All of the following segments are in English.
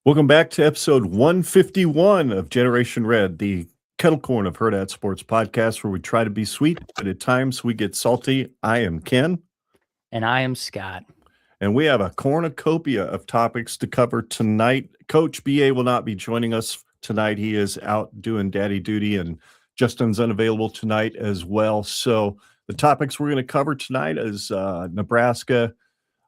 Welcome back to episode 151 of Generation Red, the kettle corn of Herd at Sports podcast, where we try to be sweet, but at times we get salty. I am Ken. And I am Scott. And we have a cornucopia of topics to cover tonight. Coach B.A. will not be joining us tonight. He is out doing daddy duty, and Justin's unavailable tonight as well. So the topics we're going to cover tonight is Nebraska.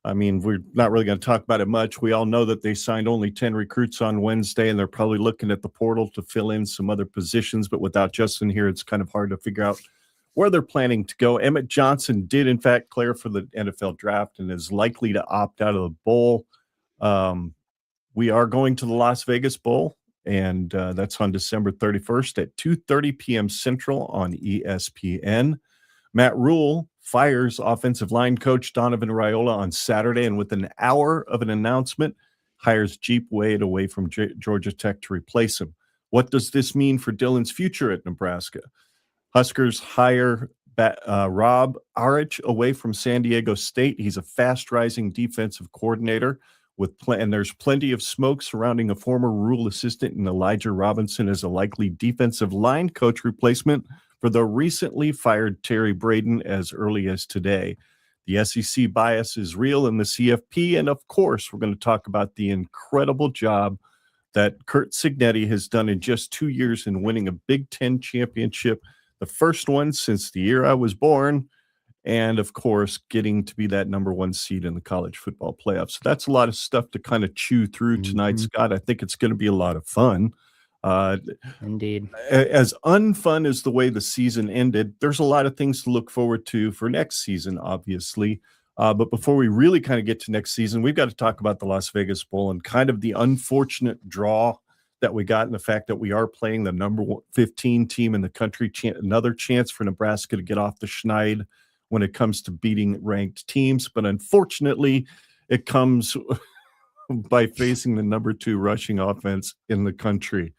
I mean, we're not really going to talk about it much. We all know that they signed only 10 recruits on Wednesday, and they're probably looking at the portal to fill in some other positions. But without Justin here, it's kind of hard to figure out where they're planning to go. Emmett Johnson did, in fact, clear for the NFL draft and is likely to opt out of the bowl. We are going to the Las Vegas Bowl, and that's on December 31st at 2:30 p.m. Central on ESPN. Matt Rule fires offensive line coach Donovan Raiola on Saturday, and within an hour of an announcement, hires Geep Wade away from Georgia Tech to replace him. What does this mean for Dylan's future at Nebraska? Huskers hire Rob Arich away from San Diego State. He's a fast-rising defensive coordinator, and there's plenty of smoke surrounding a former Rule assistant in Elijah Robinson as a likely defensive line coach replacement for the recently fired Terry Braden as early as today. The SEC bias is real in the CFP, and of course, we're going to talk about the incredible job that Curt Cignetti has done in just 2 years in winning a Big Ten championship, the first one since the year I was born, and of course, getting to be that number one seed in the college football playoffs. So that's a lot of stuff to kind of chew through tonight, Scott. I think it's going to be a lot of fun. Indeed. As unfun as the way the season ended, there's a lot of things to look forward to for next season, obviously. But before we really kind of get to next season, we've got to talk about the Las Vegas Bowl and kind of the unfortunate draw that we got, and the fact that we are playing the number 15 team in the country. Another chance for Nebraska to get off the schneid when it comes to beating ranked teams. But unfortunately, it comes by facing the number 2 rushing offense in the country.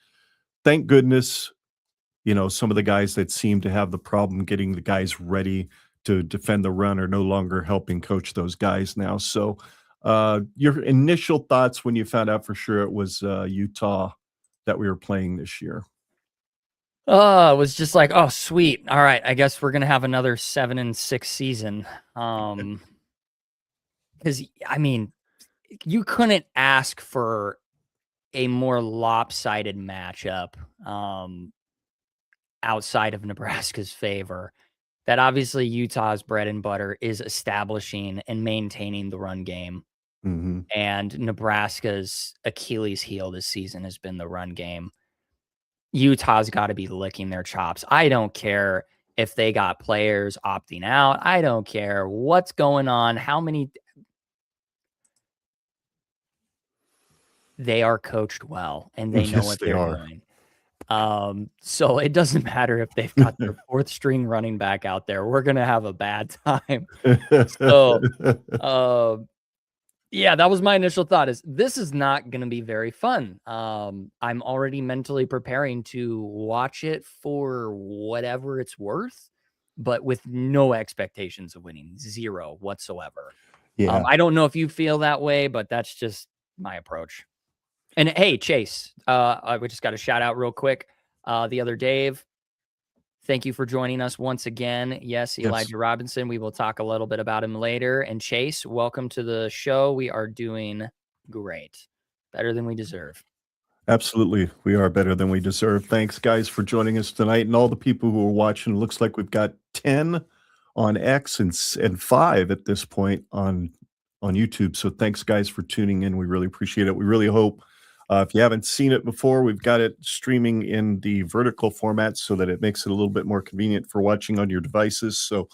Thank goodness, some of the guys that seem to have the problem getting the guys ready to defend the run are no longer helping coach those guys now. So your initial thoughts when you found out for sure it was Utah that we were playing this year? It was just like, oh, sweet. All right, I guess we're going to have another 7-6 season. Because, I mean, you couldn't ask for a more lopsided matchup outside of Nebraska's favor. That obviously Utah's bread and butter is establishing and maintaining the run game. Mm-hmm. And Nebraska's Achilles heel this season has been the run game. Utah's got to be licking their chops. I don't care if they got players opting out. I don't care what's going on, how many. They are coached well, and they know what they're doing. So it doesn't matter if they've got their 4th string running back out there. We're going to have a bad time. So, yeah, that was my initial thought, is this is not going to be very fun. I'm already mentally preparing to watch it for whatever it's worth, but with no expectations of winning, 0 whatsoever. Yeah. I don't know if you feel that way, but that's just my approach. And hey, Chase, we just got a shout out real quick. The other Dave, thank you for joining us once again. Yes, Elijah Robinson. We will talk a little bit about him later. And Chase, welcome to the show. We are doing great. Better than we deserve. Absolutely. We are better than we deserve. Thanks, guys, for joining us tonight. And all the people who are watching, it looks like we've got 10 on X and 5 at this point on YouTube. So thanks, guys, for tuning in. We really appreciate it. We really hope, if you haven't seen it before, we've got it streaming in the vertical format so that it makes it a little bit more convenient for watching on your devices. So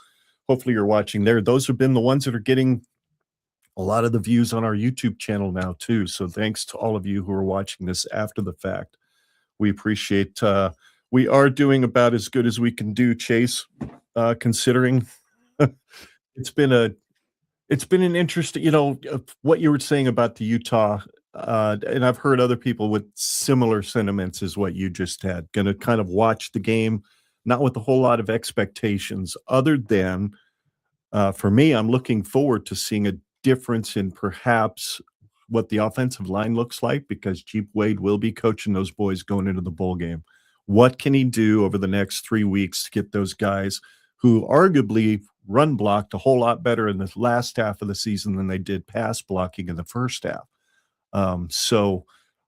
hopefully you're watching there. Those have been the ones that are getting a lot of the views on our YouTube channel now, too. So thanks to all of you who are watching this after the fact. We appreciate we are doing about as good as we can do, Chase, considering it's been an interesting, what you were saying about the Utah. And I've heard other people with similar sentiments as what you just had. Going to kind of watch the game, not with a whole lot of expectations, other than, for me, I'm looking forward to seeing a difference in perhaps what the offensive line looks like because Geep Wade will be coaching those boys going into the bowl game. What can he do over the next 3 weeks to get those guys who arguably run blocked a whole lot better in the last half of the season than they did pass blocking in the first half? So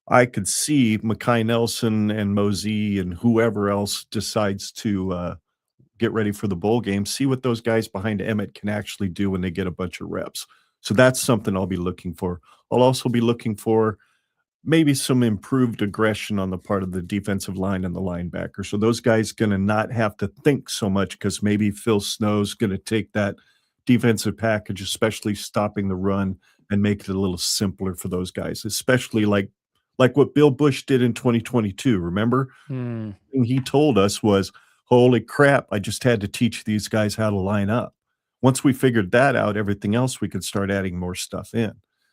I could see Makai Nelson and Mosey and whoever else decides to get ready for the bowl game, see what those guys behind Emmett can actually do when they get a bunch of reps. So that's something I'll be looking for. I'll also be looking for maybe some improved aggression on the part of the defensive line and the linebacker. So those guys going to not have to think so much because maybe Phil Snow's going to take that defensive package, especially stopping the run, and make it a little simpler for those guys, especially like what Bill Bush did in 2022. Remember? Hmm. And he told us was, holy crap, I just had to teach these guys how to line up. Once we figured that out, everything else we could start adding more stuff in.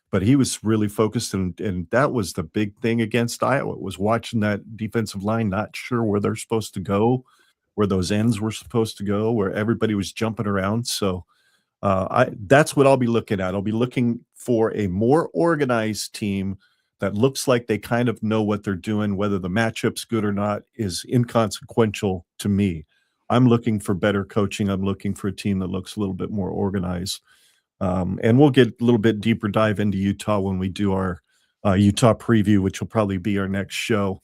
But he was really focused, and that was the big thing against Iowa, was watching that defensive line not sure where they're supposed to go, where those ends were supposed to go, where everybody was jumping around. So that's what I'll be looking at. I'll be looking for a more organized team that looks like they kind of know what they're doing. Whether the matchup's good or not is inconsequential to me. I'm looking for better coaching. I'm looking for a team that looks a little bit more organized. And we'll get a little bit deeper dive into Utah when we do our Utah preview, which will probably be our next show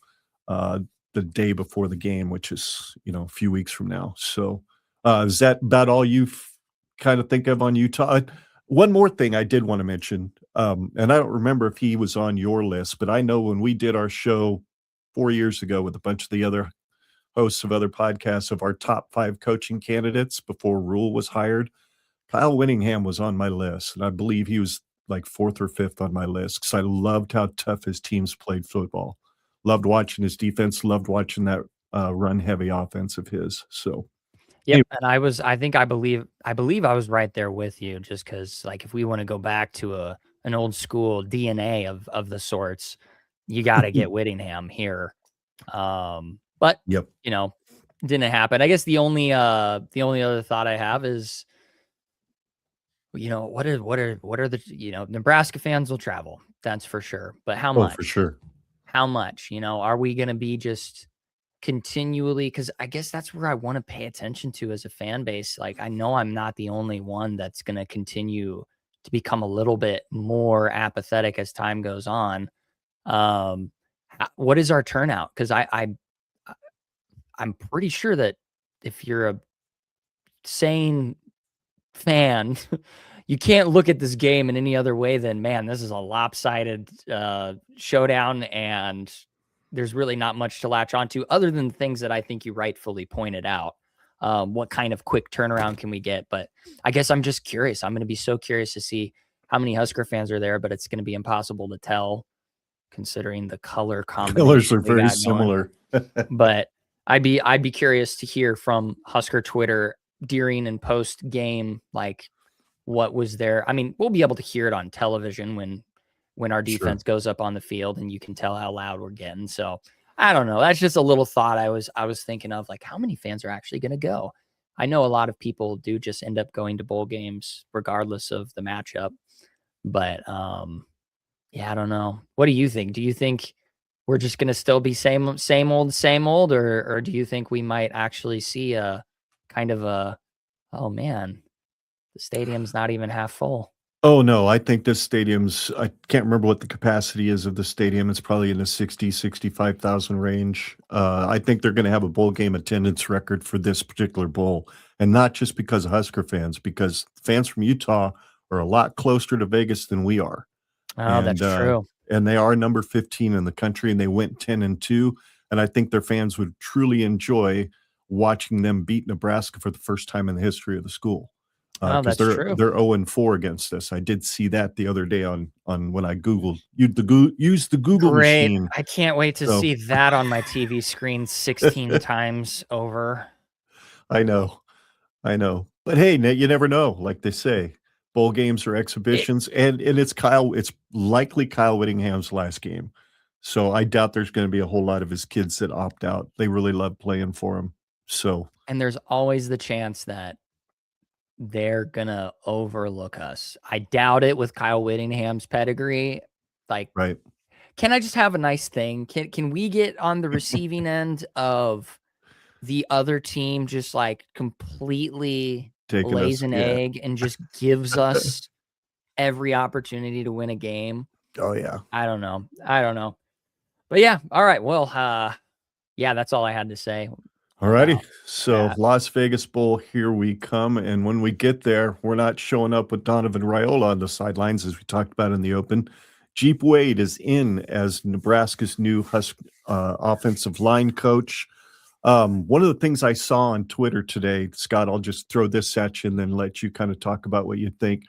the day before the game, which is, a few weeks from now. So is that about all you kind of think of on Utah? One more thing I did want to mention, and I don't remember if he was on your list, but I know when we did our show 4 years ago with a bunch of the other hosts of other podcasts of our top 5 coaching candidates before Rule was hired, Kyle Whittingham was on my list, and I believe he was like 4th or 5th on my list because I loved how tough his teams played football. Loved watching his defense, loved watching that run-heavy offense of his. So, Yep, and I believe I was right there with you, just because, like, if we want to go back to an old school DNA of the sorts, you got to get Whittingham here. But yep. Didn't happen. I guess the only other thought I have is, what are the Nebraska fans will travel, that's for sure. But how much? Oh, for sure. How much? Are we going to be just continually, because I guess that's where I want to pay attention to as a fan base. Like, I know I'm not the only one that's going to continue to become a little bit more apathetic as time goes on. What is our turnout? Because I'm pretty sure that if you're a sane fan, you can't look at this game in any other way than, man, this is a lopsided showdown, and there's really not much to latch onto other than things that I think you rightfully pointed out. What kind of quick turnaround can we get? But I guess I'm just curious. I'm going to be so curious to see how many Husker fans are there, but it's going to be impossible to tell considering the color combination. Colors are very similar. But I'd be curious to hear from Husker Twitter during and post game, like, what was there. I mean, we'll be able to hear it on television when our defense goes up on the field and you can tell how loud we're getting. So I don't know. That's just a little thought I was thinking of, like, how many fans are actually going to go? I know a lot of people do just end up going to bowl games regardless of the matchup, but yeah, I don't know. What do you think? Do you think we're just going to still be same old, or do you think we might actually see a kind of oh man, the stadium's not even half full? Oh, no, I think this stadium's, I can't remember what the capacity is of the stadium. It's probably in the 65,000 range. I think they're going to have a bowl game attendance record for this particular bowl. And not just because of Husker fans, because fans from Utah are a lot closer to Vegas than we are. Oh, that's true. And they are number 15 in the country, and they went 10-2. And I think their fans would truly enjoy watching them beat Nebraska for the first time in the history of the school. That's true. They're 0-4 against us. I did see that the other day on when I Googled used the Google machine. I can't wait to see that on my TV screen 16 times over. I know. But hey, you never know. Like they say, bowl games are exhibitions, and it's likely Kyle Whittingham's last game. So I doubt there's going to be a whole lot of his kids that opt out. They really love playing for him. So, and there's always the chance that they're gonna overlook us. I doubt it with Kyle Whittingham's pedigree. Like, Right. can I just have a nice thing? Can we get on the receiving end of the other team just like completely Taking lays us, an yeah. egg and just gives us every opportunity to win a game? Oh yeah. I don't know. But yeah, all right. Well, yeah, that's all I had to say Alrighty. about So that. Las Vegas Bowl, here we come. And when we get there, we're not showing up with Donovan Raiola on the sidelines, as we talked about in the open. Geep Wade is in as Nebraska's new offensive line coach. One of the things I saw on Twitter today, Scott, I'll just throw this at you and then let you kind of talk about what you think,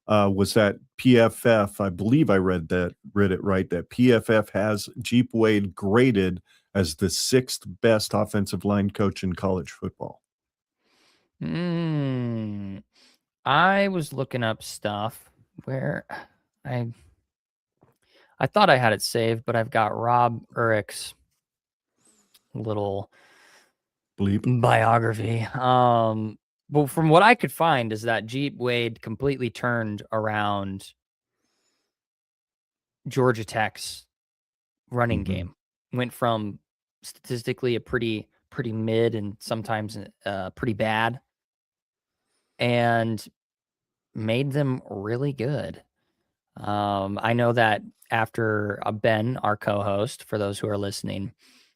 was that PFF, I believe I read it right, that PFF has Geep Wade graded as the 6th best offensive line coach in college football. I was looking up stuff where I thought I had it saved, but I've got Rob Urich's little Bleep. biography. Well, from what I could find is that Geep Wade completely turned around Georgia Tech's running Mhm. game. Went from statistically a pretty mid and sometimes pretty bad, and made them really good. I know that after Ben, our co-host, for those who are listening,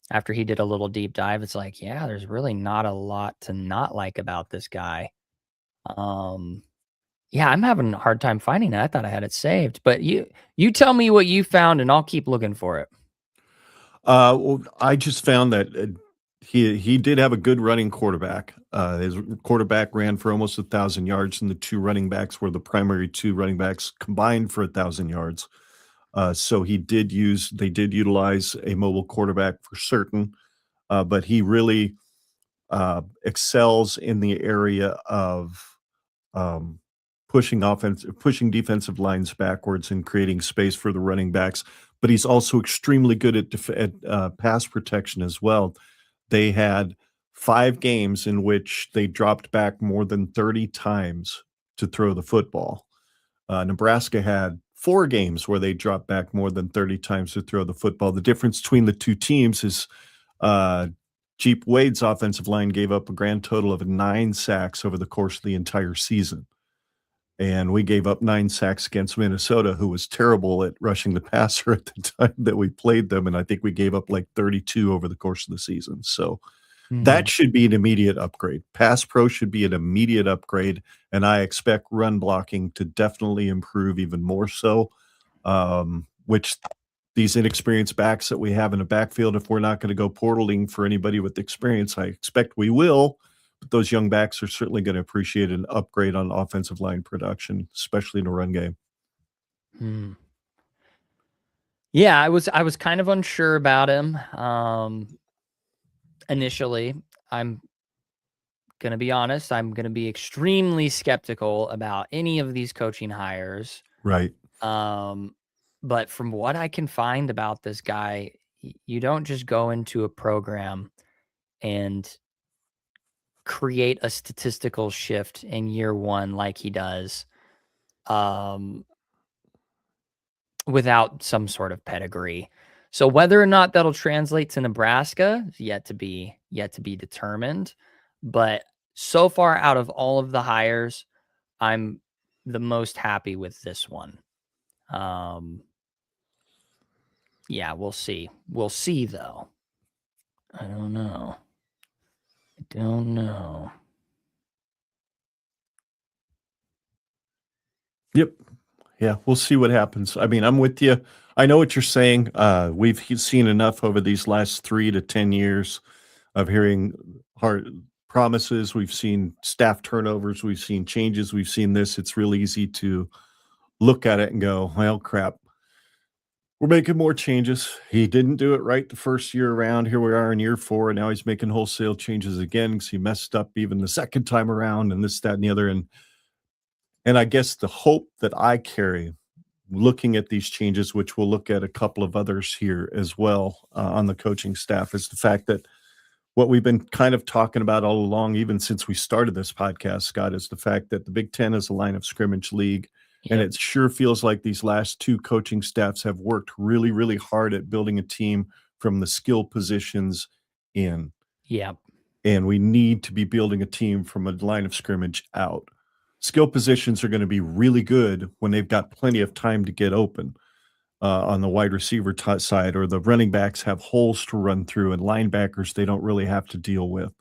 after he did a little deep dive, it's like, yeah, there's really not a lot to not like about this guy. Yeah, I'm having a hard time finding it. I thought I had it saved, but you tell me what you found, and I'll keep looking for it. Well, I just found that he did have a good running quarterback. His quarterback ran for almost 1,000 yards, and the two running backs were the primary two running backs combined for 1,000 yards. So they did utilize a mobile quarterback for certain, but he really excels in the area of um, pushing defensive lines backwards and creating space for the running backs. But he's also extremely good at pass protection as well. They had 5 games in which they dropped back more than 30 times to throw the football. Nebraska had 4 games where they dropped back more than 30 times to throw the football. The difference between the two teams is Geep Wade's offensive line gave up a grand total of 9 sacks over the course of the entire season. And we gave up 9 sacks against Minnesota, who was terrible at rushing the passer at the time that we played them, and I think we gave up, like, 32 over the course of the season. So that should be an immediate upgrade. Pass pro should be an immediate upgrade, and I expect run blocking to definitely improve even more so, which these inexperienced backs that we have in the backfield, if we're not gonna go portaling for anybody with experience, I expect we will, but those young backs are certainly gonna appreciate an upgrade on offensive line production, especially in a run game. Hmm. Yeah, I was kind of unsure about him. Initially, I'm gonna be honest. I'm gonna be extremely skeptical about any of these coaching hires. Right. But from what I can find about this guy, you don't just go into a program and create a statistical shift in year one like he does, um, without some sort of pedigree. So whether or not that'll translate to Nebraska is yet to be determined. But so far out of all of the hires, I'm the most happy with this one. Yeah, we'll see. We'll see though. I don't know. Yep. Yeah, we'll see what happens. I mean, I'm with you. I know what you're saying. We've seen enough over these last 3 to 10 years of hearing hard promises. We've seen staff turnovers. We've seen changes. We've seen this. It's really easy to look at it and go, well, crap. We're making more changes. He didn't do it right the first year around. Here we are in year 4, and now he's making wholesale changes again because he messed up even the second time around, and this, that, and the other. And I guess the hope that I carry looking at these changes, which we'll look at a couple of others here as well on the coaching staff, is the fact that what we've been kind of talking about all along, even since we started this podcast, Scott, is the fact that the Big Ten is a line of scrimmage league. And Yep. it sure feels like these last two coaching staffs have worked really, really hard at building a team from the skill positions in. Yep. And we need to be building a team from a line of scrimmage out. Skill positions are going to be really good when they've got plenty of time to get open on the wide receiver side, or the running backs have holes to run through, and linebackers they don't really have to deal with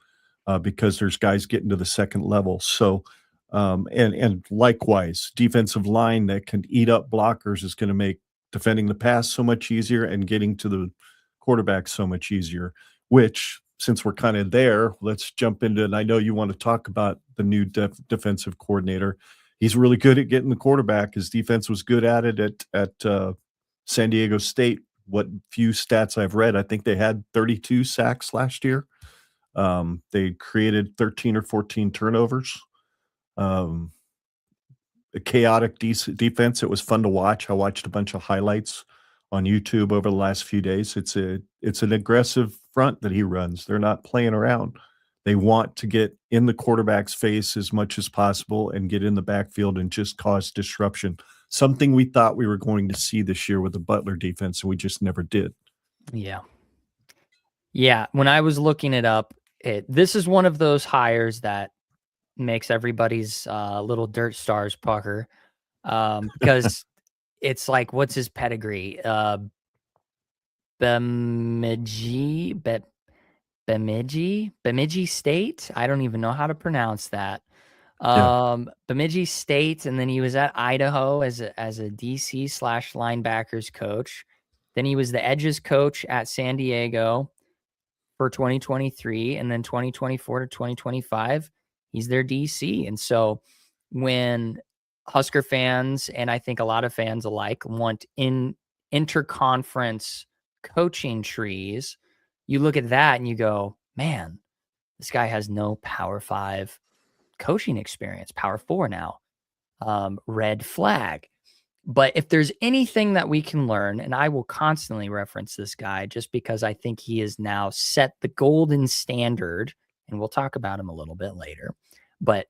because there's guys getting to the second level. So, and likewise, defensive line that can eat up blockers is going to make defending the pass so much easier and getting to the quarterback so much easier. Which, since we're kind of there, let's jump into, and I know you want to talk about the new defensive coordinator. He's really good at getting the quarterback. His defense was good at it at San Diego State. What few stats I've read, I think they had 32 sacks last year. They created 13 or 14 turnovers. A chaotic defense. It was fun to watch. I watched a bunch of highlights on YouTube over the last few days. It's an aggressive front that he runs. They're not playing around. They want to get in the quarterback's face as much as possible and get in the backfield and just cause disruption. Something we thought we were going to see this year with the Butler defense, and we just never did. Yeah. Yeah. When I was looking it up, this is one of those hires that makes everybody's little dirt stars pucker because it's like, what's his pedigree? Bemidji State. I don't even know how to pronounce that. Bemidji State, and then he was at Idaho as a DC / linebackers coach. Then he was the edges coach at San Diego for 2023, and then 2024 to 2025, he's their DC. And so when Husker fans, and I think a lot of fans alike, want interconference coaching trees, you look at that and you go, man, this guy has no Power 5 coaching experience, Power 4 now. Red flag. But if there's anything that we can learn, and I will constantly reference this guy just because I think he has now set the golden standard, and we'll talk about him a little bit later. But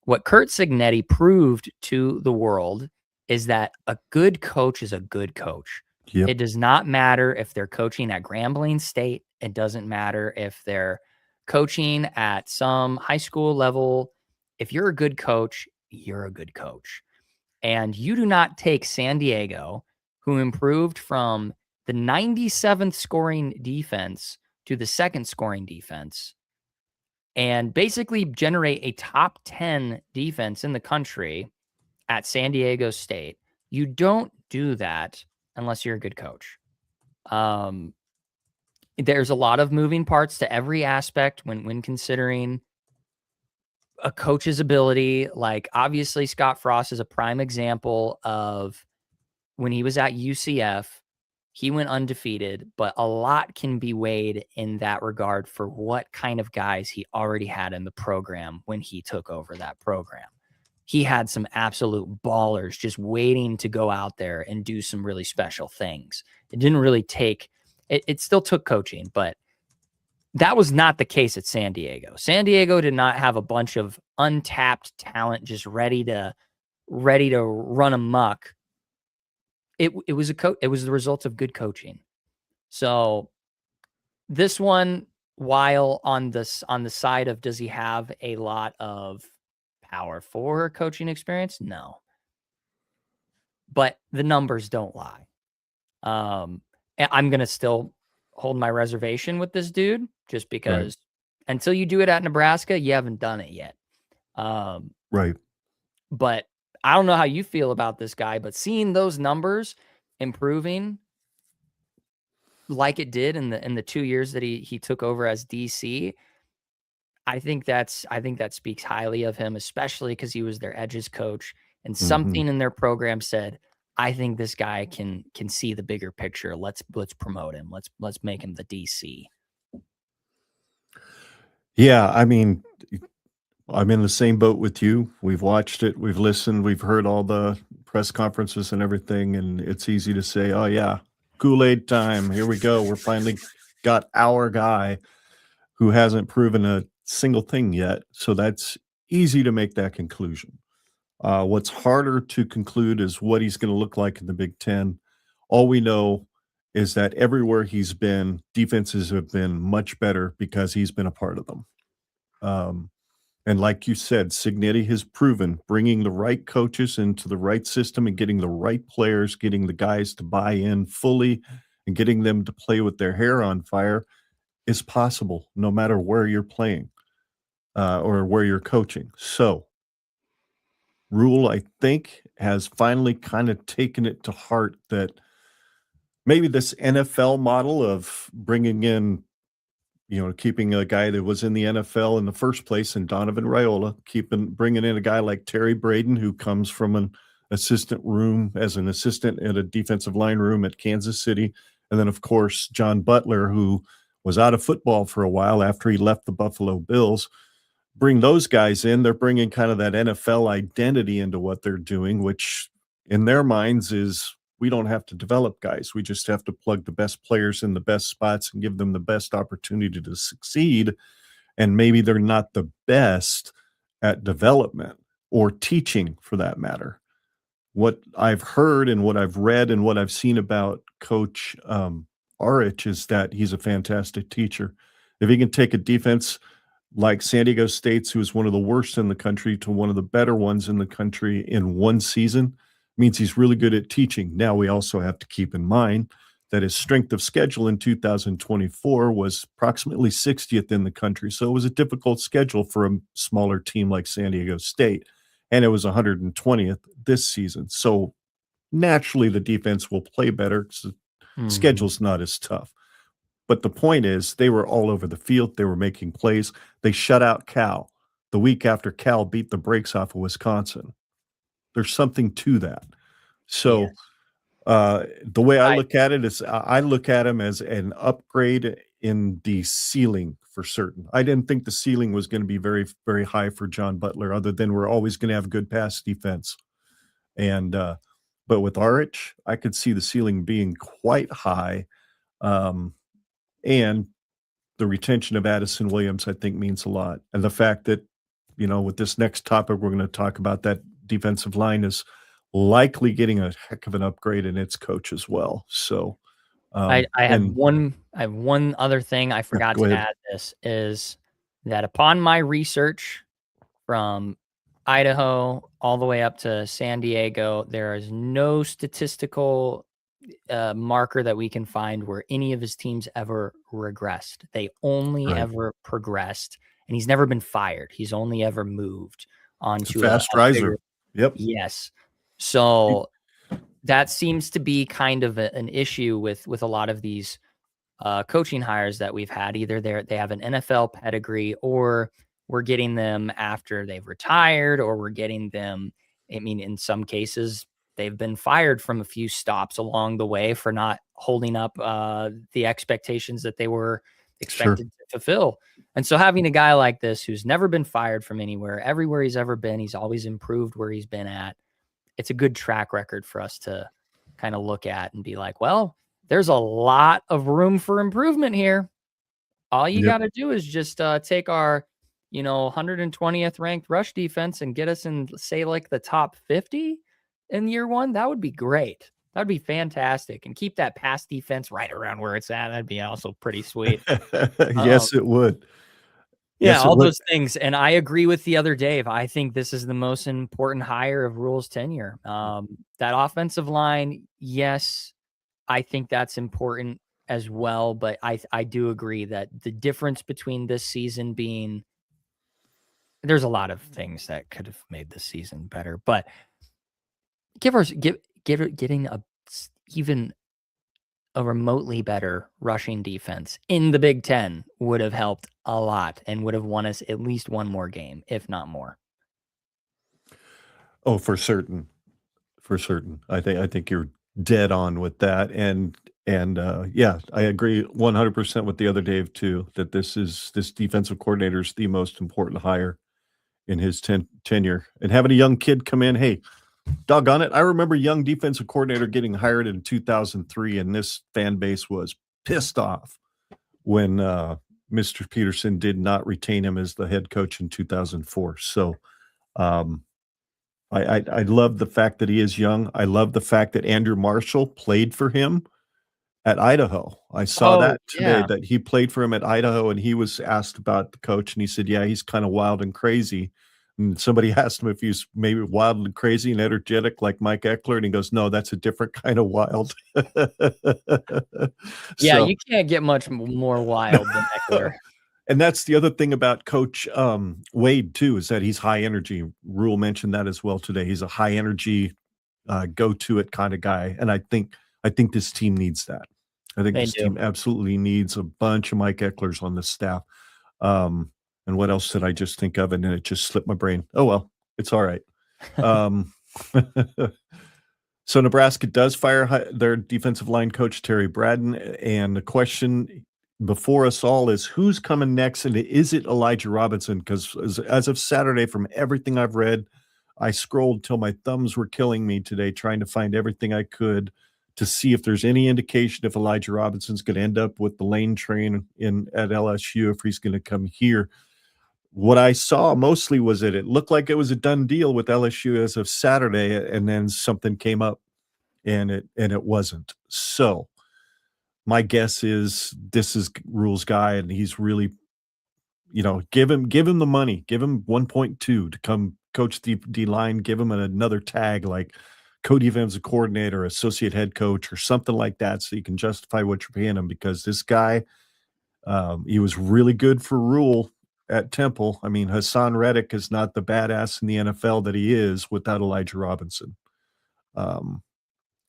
what Curt Cignetti proved to the world is that a good coach is a good coach. Yep. It does not matter if they're coaching at Grambling State. It doesn't matter if they're coaching at some high school level. If you're a good coach, you're a good coach. And you do not take San Diego, who improved from the 97th scoring defense to the second scoring defense, and basically generate a top 10 defense in the country at San Diego State. You don't do that unless you're a good coach. There's a lot of moving parts to every aspect when considering a coach's ability. Like, obviously Scott Frost is a prime example of when he was at UCF, he went undefeated, but a lot can be weighed in that regard for what kind of guys he already had in the program when he took over that program. He had some absolute ballers just waiting to go out there and do some really special things. It didn't really take, it still took coaching, but that was not the case at San Diego. San Diego did not have a bunch of untapped talent just ready to run amok. It was it was the result of good coaching. So this one, while on the side of, does he have a lot of Power 4 coaching experience? No. But the numbers don't lie. And I'm going to still hold my reservation with this dude just because until you do it at Nebraska, you haven't done it yet. Right. But I don't know how you feel about this guy, but seeing those numbers improving like it did in the 2 years that he took over as DC, I think that speaks highly of him, especially because he was their edges coach, and something in their program said, I think this guy can see the bigger picture. Let's promote him. Let's make him the DC. Yeah, I mean, I'm in the same boat with you. We've watched it, we've listened, we've heard all the press conferences and everything, and it's easy to say, oh yeah, Kool-Aid time. Here we go. We're finally got our guy who hasn't proven a single thing yet. So that's easy to make that conclusion. What's harder to conclude is what he's going to look like in the Big Ten. All we know is that everywhere he's been, defenses have been much better because he's been a part of them. And like you said, Cignetti has proven bringing the right coaches into the right system and getting the right players, getting the guys to buy in fully and getting them to play with their hair on fire is possible no matter where you're playing or where you're coaching. So Rule, I think, has finally kind of taken it to heart that maybe this NFL model of bringing in, keeping a guy that was in the NFL in the first place in Donovan Raiola, bringing in a guy like Terry Braden, who comes from an assistant room as an assistant at a defensive line room at Kansas City. And then, of course, John Butler, who was out of football for a while after he left the Buffalo Bills. Bring those guys in, they're bringing kind of that NFL identity into what they're doing, which in their minds is we don't have to develop guys. We just have to plug the best players in the best spots and give them the best opportunity to succeed. And maybe they're not the best at development or teaching for that matter. What I've heard and what I've read and what I've seen about Coach Arich is that he's a fantastic teacher. If he can take a defense like San Diego State's, who is one of the worst in the country, to one of the better ones in the country in one season, means he's really good at teaching. Now, we also have to keep in mind that his strength of schedule in 2024 was approximately 60th in the country. So it was a difficult schedule for a smaller team like San Diego State. And it was 120th this season. So naturally, the defense will play better because the schedule's not as tough. But the point is, they were all over the field. They were making plays. They shut out Cal the week after Cal beat the brakes off of Wisconsin. There's something to that. So the way I look at it is I look at him as an upgrade in the ceiling for certain. I didn't think the ceiling was going to be very, very high for John Butler, other than we're always going to have good pass defense. And but with Arich, I could see the ceiling being quite high. And the retention of Addison Williams, I think, means a lot. And the fact that, with this next topic we're going to talk about, that defensive line is likely getting a heck of an upgrade in its coach as well. So I have one other thing I forgot to add. This is that upon my research from Idaho all the way up to San Diego, there is no statistical marker that we can find where any of his teams ever regressed. They only ever progressed, and he's never been fired. He's only ever moved onto a fast riser. Yep. Yes. So that seems to be kind of an issue with a lot of these coaching hires that we've had. Either they have an NFL pedigree, or we're getting them after they've retired, or we're getting them, in some cases, they've been fired from a few stops along the way for not holding up the expectations that they were expected to fulfill. And so having a guy like this who's never been fired from anywhere, everywhere he's ever been, he's always improved where he's been at. It's a good track record for us to kind of look at and be like, well, there's a lot of room for improvement here. All you got to do is just take our, 120th ranked rush defense and get us in, say, like the top 50 in year one. That would be great. That'd be fantastic. And keep that pass defense right around where it's at. That'd be also pretty sweet. Yes, it would. Yeah, yes, all those things. And I agree with the other Dave. I think this is the most important hire of Rule's tenure. That offensive line, yes, I think that's important as well. But I do agree that the difference between this season being, there's a lot of things that could have made this season better, but getting even a remotely better rushing defense in the Big Ten would have helped a lot and would have won us at least one more game, if not more. Oh, for certain. For certain. I think you're dead on with that. And yeah, I agree 100% with the other Dave too, that this defensive coordinator is the most important hire in his tenure. And having a young kid come in, hey, doggone it, I remember young defensive coordinator getting hired in 2003, and this fan base was pissed off when Mr. Peterson did not retain him as the head coach in 2004. So I love the fact that he is young. I love the fact that Andrew Marshall played for him at Idaho. I saw Oh, that today, yeah. that he played for him at Idaho, and he was asked about the coach, and he said, "Yeah, he's kinda wild and crazy." And somebody asked him if he's maybe wild and crazy and energetic like Mike Eckler, and he goes, "No, that's a different kind of wild." Yeah, So you can't get much more wild than Eckler. and that's the other thing about Coach, Wade too, is that he's high energy. Rule mentioned that as well today. He's a high energy, go to it kind of guy, and I think this team needs that. I think They this do. team absolutely needs a bunch of Mike Ecklers on the staff. And what else did I just think of? And then it just slipped my brain. Oh well, it's all right. Um, so Nebraska does fire their defensive line coach Terry Braden, and the question before us all is who's coming next, and is it Elijah Robinson? Because as of Saturday, from everything I've read, I scrolled till my thumbs were killing me today, trying to find everything I could to see if there's any indication if Elijah Robinson's going to end up with the lane train in at LSU, if he's going to come here. What I saw mostly was that it looked like it was a done deal with LSU as of Saturday, and then something came up and it wasn't. So my guess is this is Rule's guy, and he's really, give him the money, give him 1.2 to come coach the D line, give him another tag like Cody Evans, a coordinator, associate head coach, or something like that, so you can justify what you're paying him, because this guy, he was really good for Rule at Temple. I mean, Hassan Reddick is not the badass in the NFL that he is without Elijah Robinson.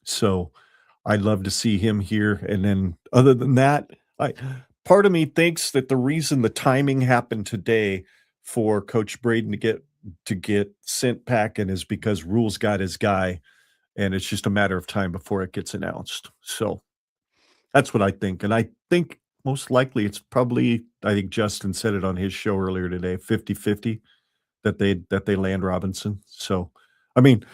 So I'd love to see him here. And then other than that, part of me thinks that the reason the timing happened today for Coach Braden to get sent packing is because Rule's got his guy, and it's just a matter of time before it gets announced. So that's what I think. And I think most likely it's probably, I think Justin said it on his show earlier today, 50-50 that they land Robinson. So, I mean,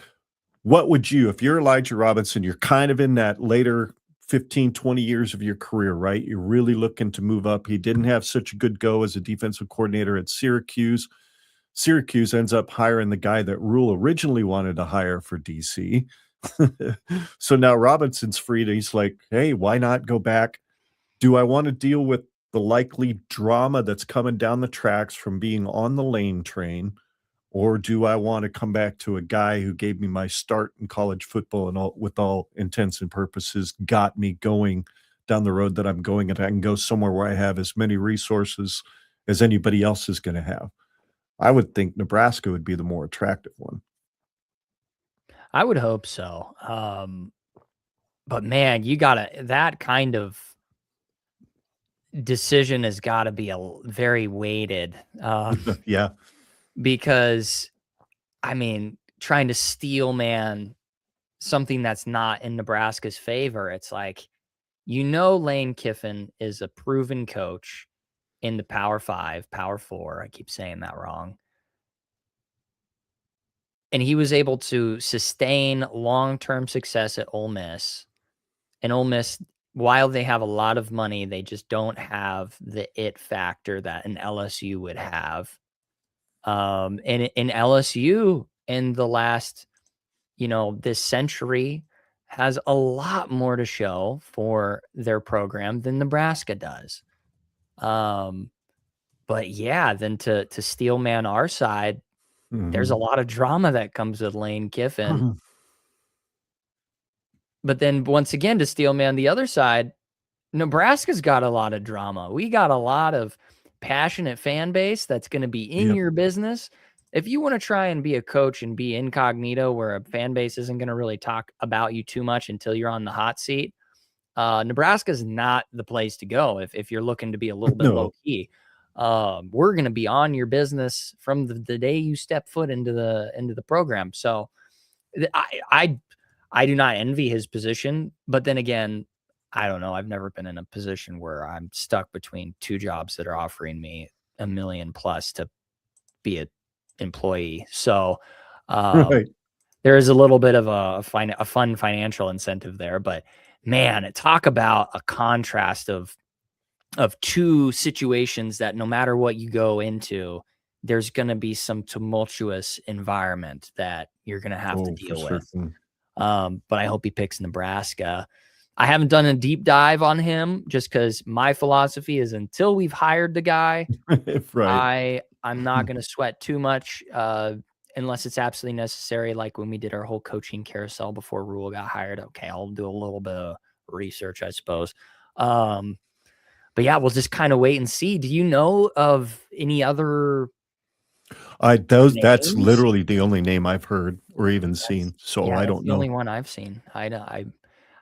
what would you, if you're Elijah Robinson, you're kind of in that later 15, 20 years of your career, right? You're really looking to move up. He didn't have such a good go as a defensive coordinator at Syracuse. Syracuse ends up hiring the guy that Rule originally wanted to hire for DC. So now Robinson's free. He's like, hey, why not go back? Do I want to deal with the likely drama that's coming down the tracks from being on the lane train? Or do I want to come back to a guy who gave me my start in college football and with all intents and purposes got me going down the road that I'm going, and I can go somewhere where I have as many resources as anybody else is going to have? I would think Nebraska would be the more attractive one. I would hope so. But man, that kind of decision has got to be very weighted. Yeah. Because I mean, trying to steel man something that's not in Nebraska's favor, it's like, Lane Kiffin is a proven coach in the Power 5, Power 4. I keep saying that wrong. And he was able to sustain long-term success at Ole Miss. And Ole Miss, while they have a lot of money, they just don't have the it factor that an LSU would have. And in LSU in the last, this century has a lot more to show for their program than Nebraska does. But yeah, then to steel man our side, there's a lot of drama that comes with Lane Kiffin. Mhm. But then once again, to steel man the other side, Nebraska's got a lot of drama. We got a lot of passionate fan base that's going to be in Yep. your business. If you want to try and be a coach and be incognito where a fan base isn't going to really talk about you too much until you're on the hot seat, Nebraska's not the place to go if you're looking to be a little bit No. low key. We're going to be on your business from the day you step foot into the program. So I do not envy his position, but then again, I don't know. I've never been in a position where I'm stuck between two jobs that are offering me $1 million plus to be an employee. So Right. there is a little bit of a fun financial incentive there, but man, talk about a contrast of two situations that no matter what you go into, there's going to be some tumultuous environment that you're going to have to deal with. But I hope he picks Nebraska. I haven't done a deep dive on him just because my philosophy is until we've hired the guy, right. I'm not going to sweat too much unless it's absolutely necessary. Like when we did our whole coaching carousel before Rule got hired. Okay, I'll do a little bit of research, I suppose. But yeah, we'll just kind of wait and see. Do you know of any other That's names? literally the only name I've heard or even seen. So I don't the know. only one I've seen.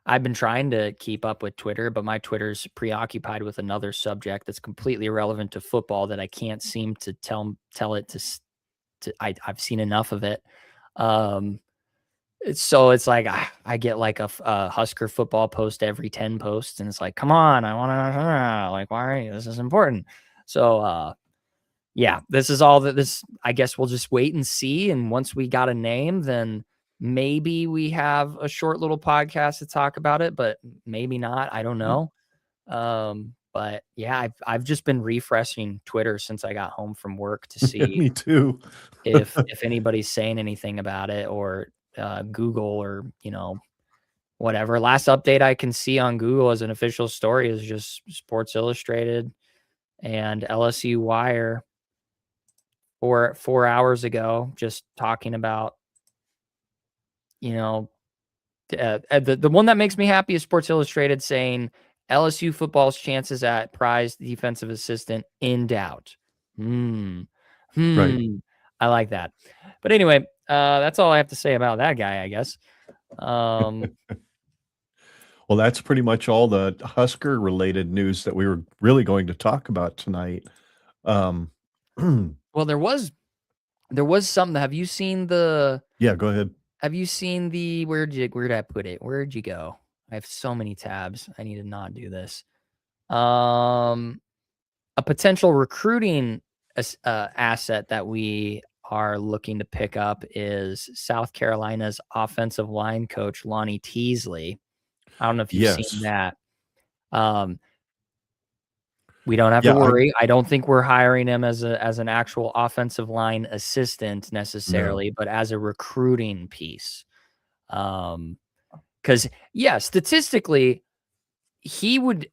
I've been trying to keep up with Twitter, but my Twitter's preoccupied with another subject that's completely irrelevant to football that I can't seem to tell it to I've seen enough of it. It's like I get like a Husker football post every 10 posts, and it's like, come on, I want to like, why are you? This is important. So yeah, this is all that this. I guess we'll just wait and see, and once we got a name, then maybe we have a short little podcast to talk about it, but maybe not. I don't know. But yeah, I've just been refreshing Twitter since I got home from work to see Me too. if anybody's saying anything about it, or Google, or whatever. Last update I can see on Google as an official story is just Sports Illustrated and LSU Wire 4 hours ago, just talking about the one that makes me happy is Sports Illustrated saying LSU football's chances at prize defensive assistant in doubt. Right. I like that. But anyway, that's all I have to say about that guy, I guess. Well, that's pretty much all the Husker related news that we were really going to talk about tonight. Well, there was something. Have you seen yeah, go ahead. Have you seen where'd I put it? Where'd you go? I have so many tabs. I need to not do this. A potential recruiting asset that we are looking to pick up is South Carolina's offensive line coach, Lonnie Teasley. I don't know if you've seen that. We don't have to worry. I don't think we're hiring him as an actual offensive line assistant necessarily, but as a recruiting piece. Because statistically, he would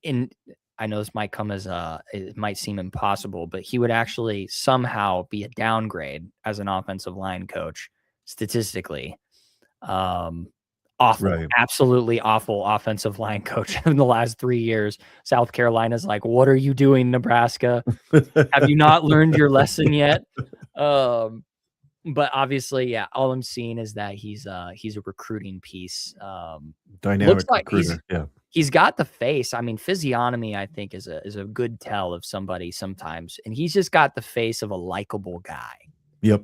I know this might come as it might seem impossible, but he would actually somehow be a downgrade as an offensive line coach statistically. Awful, absolutely awful offensive line coach in the last 3 years. South Carolina's like, what are you doing, Nebraska? Have you not learned your lesson yet? But obviously, yeah, all I'm seeing is that he's a recruiting piece. Dynamic looks like recruiter. He's got the face. I mean, physiognomy, I think, is a good tell of somebody sometimes. And he's just got the face of a likable guy. Yep.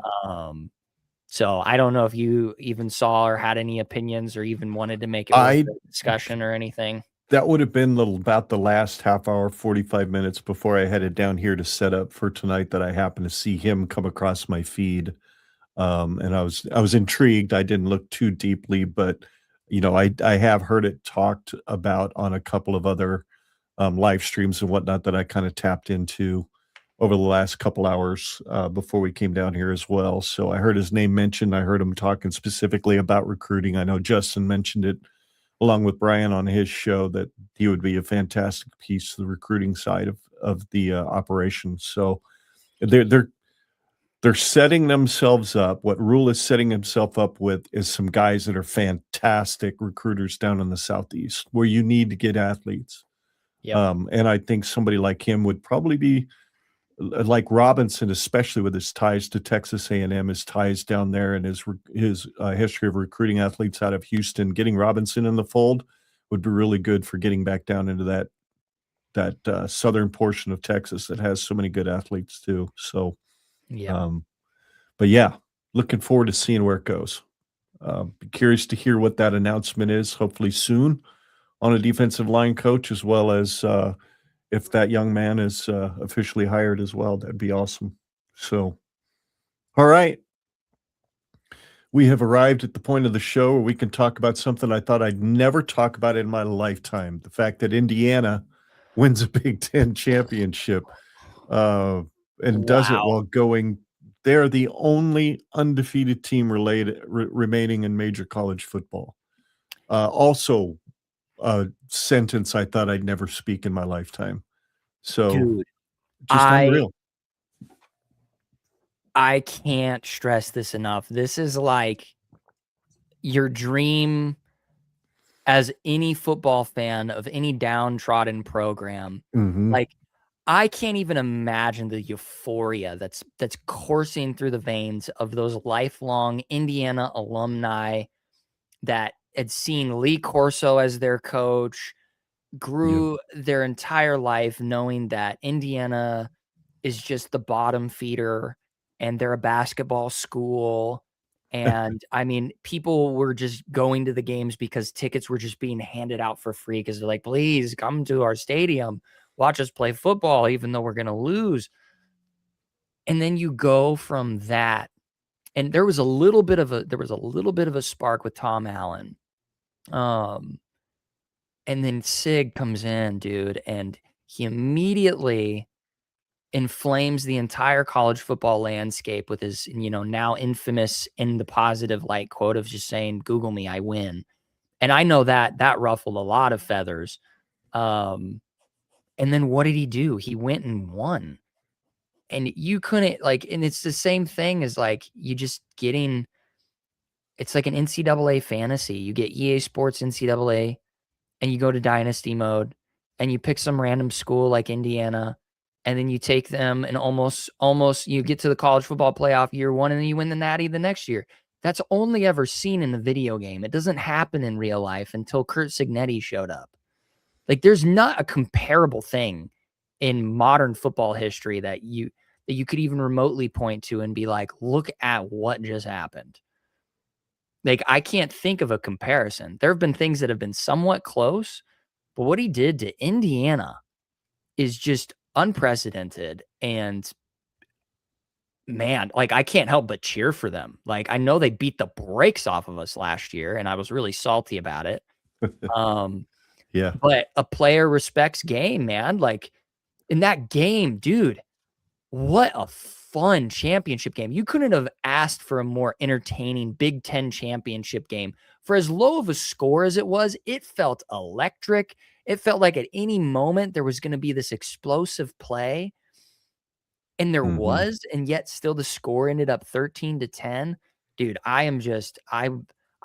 So I don't know if you even saw or had any opinions or even wanted to make it a discussion or anything. That would have been about the last half hour, 45 minutes before I headed down here to set up for tonight that I happened to see him come across my feed. And I was intrigued. I didn't look too deeply, but I have heard it talked about on a couple of other live streams and whatnot that I kind of tapped into over the last couple hours before we came down here as well. So I heard his name mentioned. I heard him talking specifically about recruiting. I know Justin mentioned it along with Brian on his show that he would be a fantastic piece to the recruiting side of the operation. So they're setting themselves up. What Rule is setting himself up with is some guys that are fantastic recruiters down in the Southeast where you need to get athletes. Yep. And I think somebody like him would probably be like Robinson, especially with his ties to Texas A&M, his ties down there, and his history of recruiting athletes out of Houston. Getting Robinson in the fold would be really good for getting back down into that southern portion of Texas that has so many good athletes too. So, but yeah, looking forward to seeing where it goes. Be curious to hear what that announcement is. Hopefully soon on a defensive line coach, as well as if that young man is officially hired as well. That'd be awesome. So, all right. We have arrived at the point of the show where we can talk about something I thought I'd never talk about in my lifetime. The fact that Indiana wins a Big Ten championship and does it while going They are the only undefeated team remaining in major college football. Also, a sentence I thought I'd never speak in my lifetime. So, Dude, just unreal. I can't stress this enough. This is like your dream as any football fan of any downtrodden program. Mhm. Like, I can't even imagine the euphoria that's coursing through the veins of those lifelong Indiana alumni that had seen Lee Corso as their coach, grew their entire life knowing that Indiana is just the bottom feeder and they're a basketball school. And I mean, people were just going to the games because tickets were just being handed out for free because they're like, please come to our stadium, watch us play football, even though we're going to lose. And then you go from that. And there was a little bit of a spark with Tom Allen. And then Sig comes in, dude, and he immediately inflames the entire college football landscape with his, now infamous in the positive light quote of just saying, Google me, I win. And I know that ruffled a lot of feathers. And then what did he do? He went and won. And you couldn't and it's the same thing as you just getting, it's like an NCAA fantasy. You get EA Sports NCAA and you go to dynasty mode and you pick some random school like Indiana, and then you take them and almost you get to the college football playoff year one and then you win the Natty the next year. That's only ever seen in the video game. It doesn't happen in real life until Kurt Signetti showed up. Like, there's not a comparable thing in modern football history that you could even remotely point to and be like, look at what just happened. Like, I can't think of a comparison. There have been things that have been somewhat close, but what he did to Indiana is just unprecedented. And man, I can't help but cheer for them. Like, I know they beat the brakes off of us last year, and I was really salty about it. Yeah. But a player respects game, man. Like, in that game, dude, what a fun championship game. You couldn't have asked for a more entertaining Big Ten championship game. For as low of a score as it was, it felt electric. It felt like at any moment there was going to be this explosive play. And there was, and yet still the score ended up 13-10. Dude, I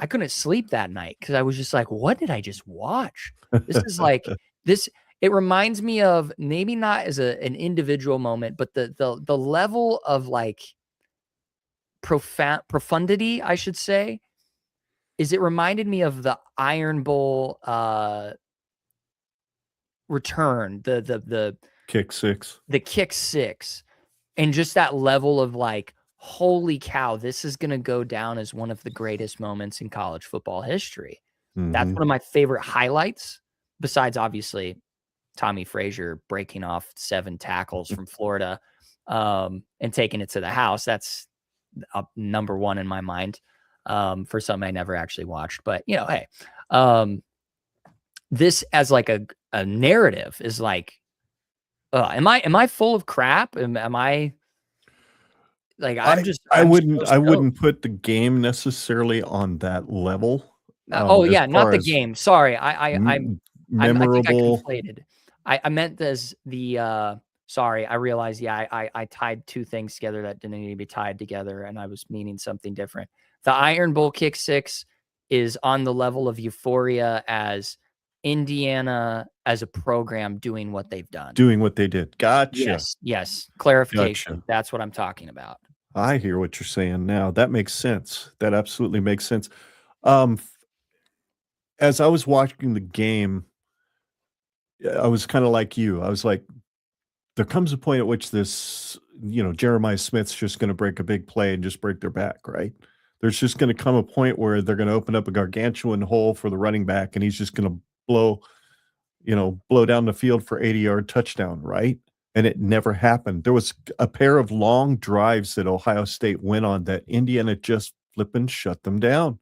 couldn't sleep that night because I was just like, what did I just watch? This is like this. It reminds me of, maybe not as an individual moment, but the level of profundity, I should say, is it reminded me of the Iron Bowl return, the Kick six. the kick six, and just that level of holy cow, this is going to go down as one of the greatest moments in college football history. That's one of my favorite highlights, besides obviously Tommy Frazier breaking off 7 tackles from Florida and taking it to the house. That's number one in my mind for something I never actually watched. But, hey, this as a narrative is am I full of crap? Am I I wouldn't put the game necessarily on that level. Yeah, not the game. Sorry. Memorable. I think I conflated. I meant as the sorry, I realized, I tied 2 things together that didn't need to be tied together, and I was meaning something different. The Iron Bowl kick 6 is on the level of euphoria as Indiana as a program doing what they've done. Doing what they did. Gotcha. Yes. Clarification. Gotcha. That's what I'm talking about. I hear what you're saying now. That makes sense. That absolutely makes sense. As I was watching the game, I was kind of like you. I was like, there comes a point at which this, Jeremiah Smith's just going to break a big play and just break their back, right? There's just going to come a point where they're going to open up a gargantuan hole for the running back, and he's just going to blow down the field for 80-yard touchdown, right? And it never happened. There was a pair of long drives that Ohio State went on that Indiana just flipping shut them down.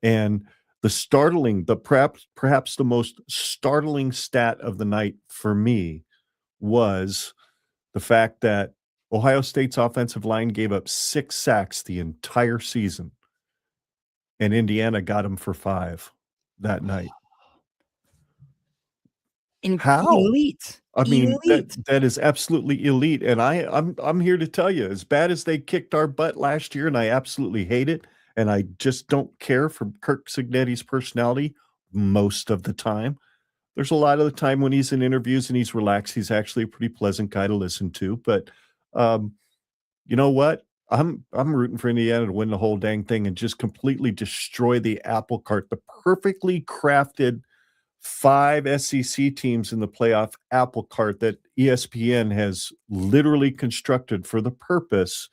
And perhaps the most startling stat of the night for me was the fact that Ohio State's offensive line gave up 6 sacks the entire season, and Indiana got them for 5 that night. How? Elite. I mean, Elite. that is absolutely elite, and I'm here to tell you, as bad as they kicked our butt last year, and I absolutely hate it, and I just don't care for Kirk Cignetti's personality most of the time. There's a lot of the time when he's in interviews and he's relaxed, he's actually a pretty pleasant guy to listen to, but, you know what? I'm rooting for Indiana to win the whole dang thing and just completely destroy the apple cart, the perfectly crafted 5 SEC teams in the playoff apple cart that ESPN has literally constructed for the purpose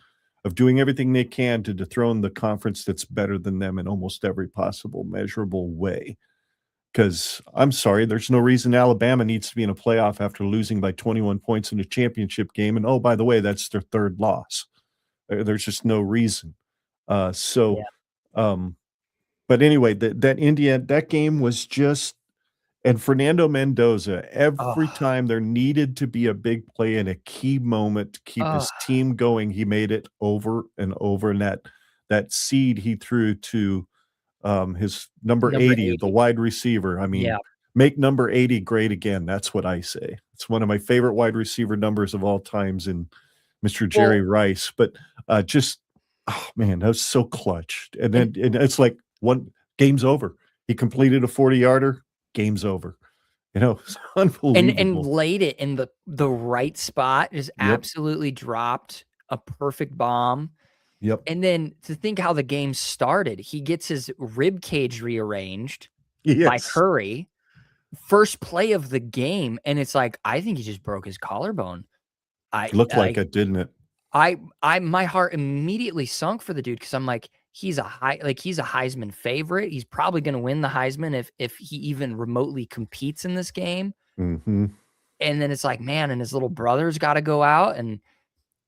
of doing everything they can to dethrone the conference that's better than them in almost every possible measurable way. Because I'm sorry, there's no reason Alabama needs to be in a playoff after losing by 21 points in a championship game. And oh, by the way, that's their 3rd loss. There's just no reason. But anyway, that game was just, and Fernando Mendoza, every time there needed to be a big play and a key moment to keep his team going, he made it over and over. And that seed he threw to his number 80, the wide receiver. I mean, make number 80 great again. That's what I say. It's one of my favorite wide receiver numbers of all times in Mr. Jerry Rice. But just, oh man, that was so clutch. And then it's like one game's over. He completed a 40-yarder. Game's over. You know, it's unbelievable. And laid it in the right spot. Just absolutely dropped a perfect bomb. Yep. And then to think how the game started, he gets his rib cage rearranged by Curry. First play of the game, and it's like, I think he just broke his collarbone. Looked like it, didn't it? My heart immediately sunk for the dude, because I'm like, he's a Heisman favorite. He's probably going to win the Heisman if he even remotely competes in this game. Mm-hmm. And then it's like, man, and his little brother's got to go out, and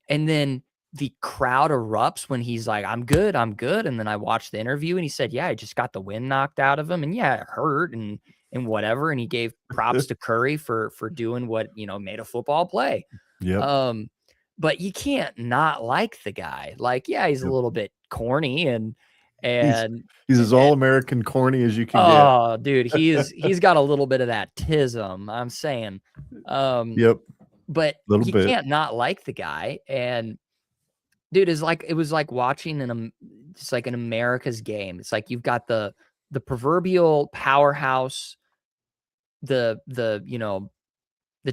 then the crowd erupts when he's like, I'm good. And then I watched the interview, and he said, yeah, I just got the wind knocked out of him, and yeah, it hurt and whatever. And he gave props to Curry for doing what, made a football play. Yep. But you can't not like the guy. Like, yeah, he's a little bit corny and he's as all-American corny as you can get. Oh, dude, he's got a little bit of that tism, I'm saying. Yep. But you can't not like the guy. And dude, it was like watching just like an America's game. It's like you've got the proverbial powerhouse, the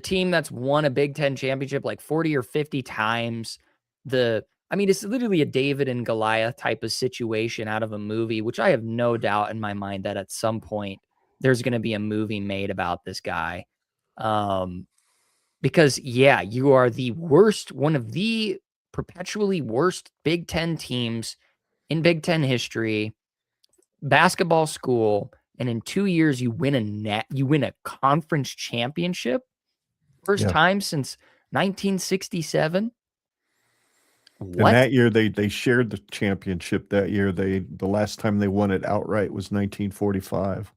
team that's won a Big Ten championship like 40 or 50 times. It's literally a David and Goliath type of situation out of a movie, which I have no doubt in my mind that at some point there's going to be a movie made about this guy. Because you are the worst, one of the perpetually worst Big Ten teams in Big Ten history, basketball school, and in 2 years you win a conference championship. First time since 1967. What? And that year they shared the championship. That year the last time they won it outright was 1945.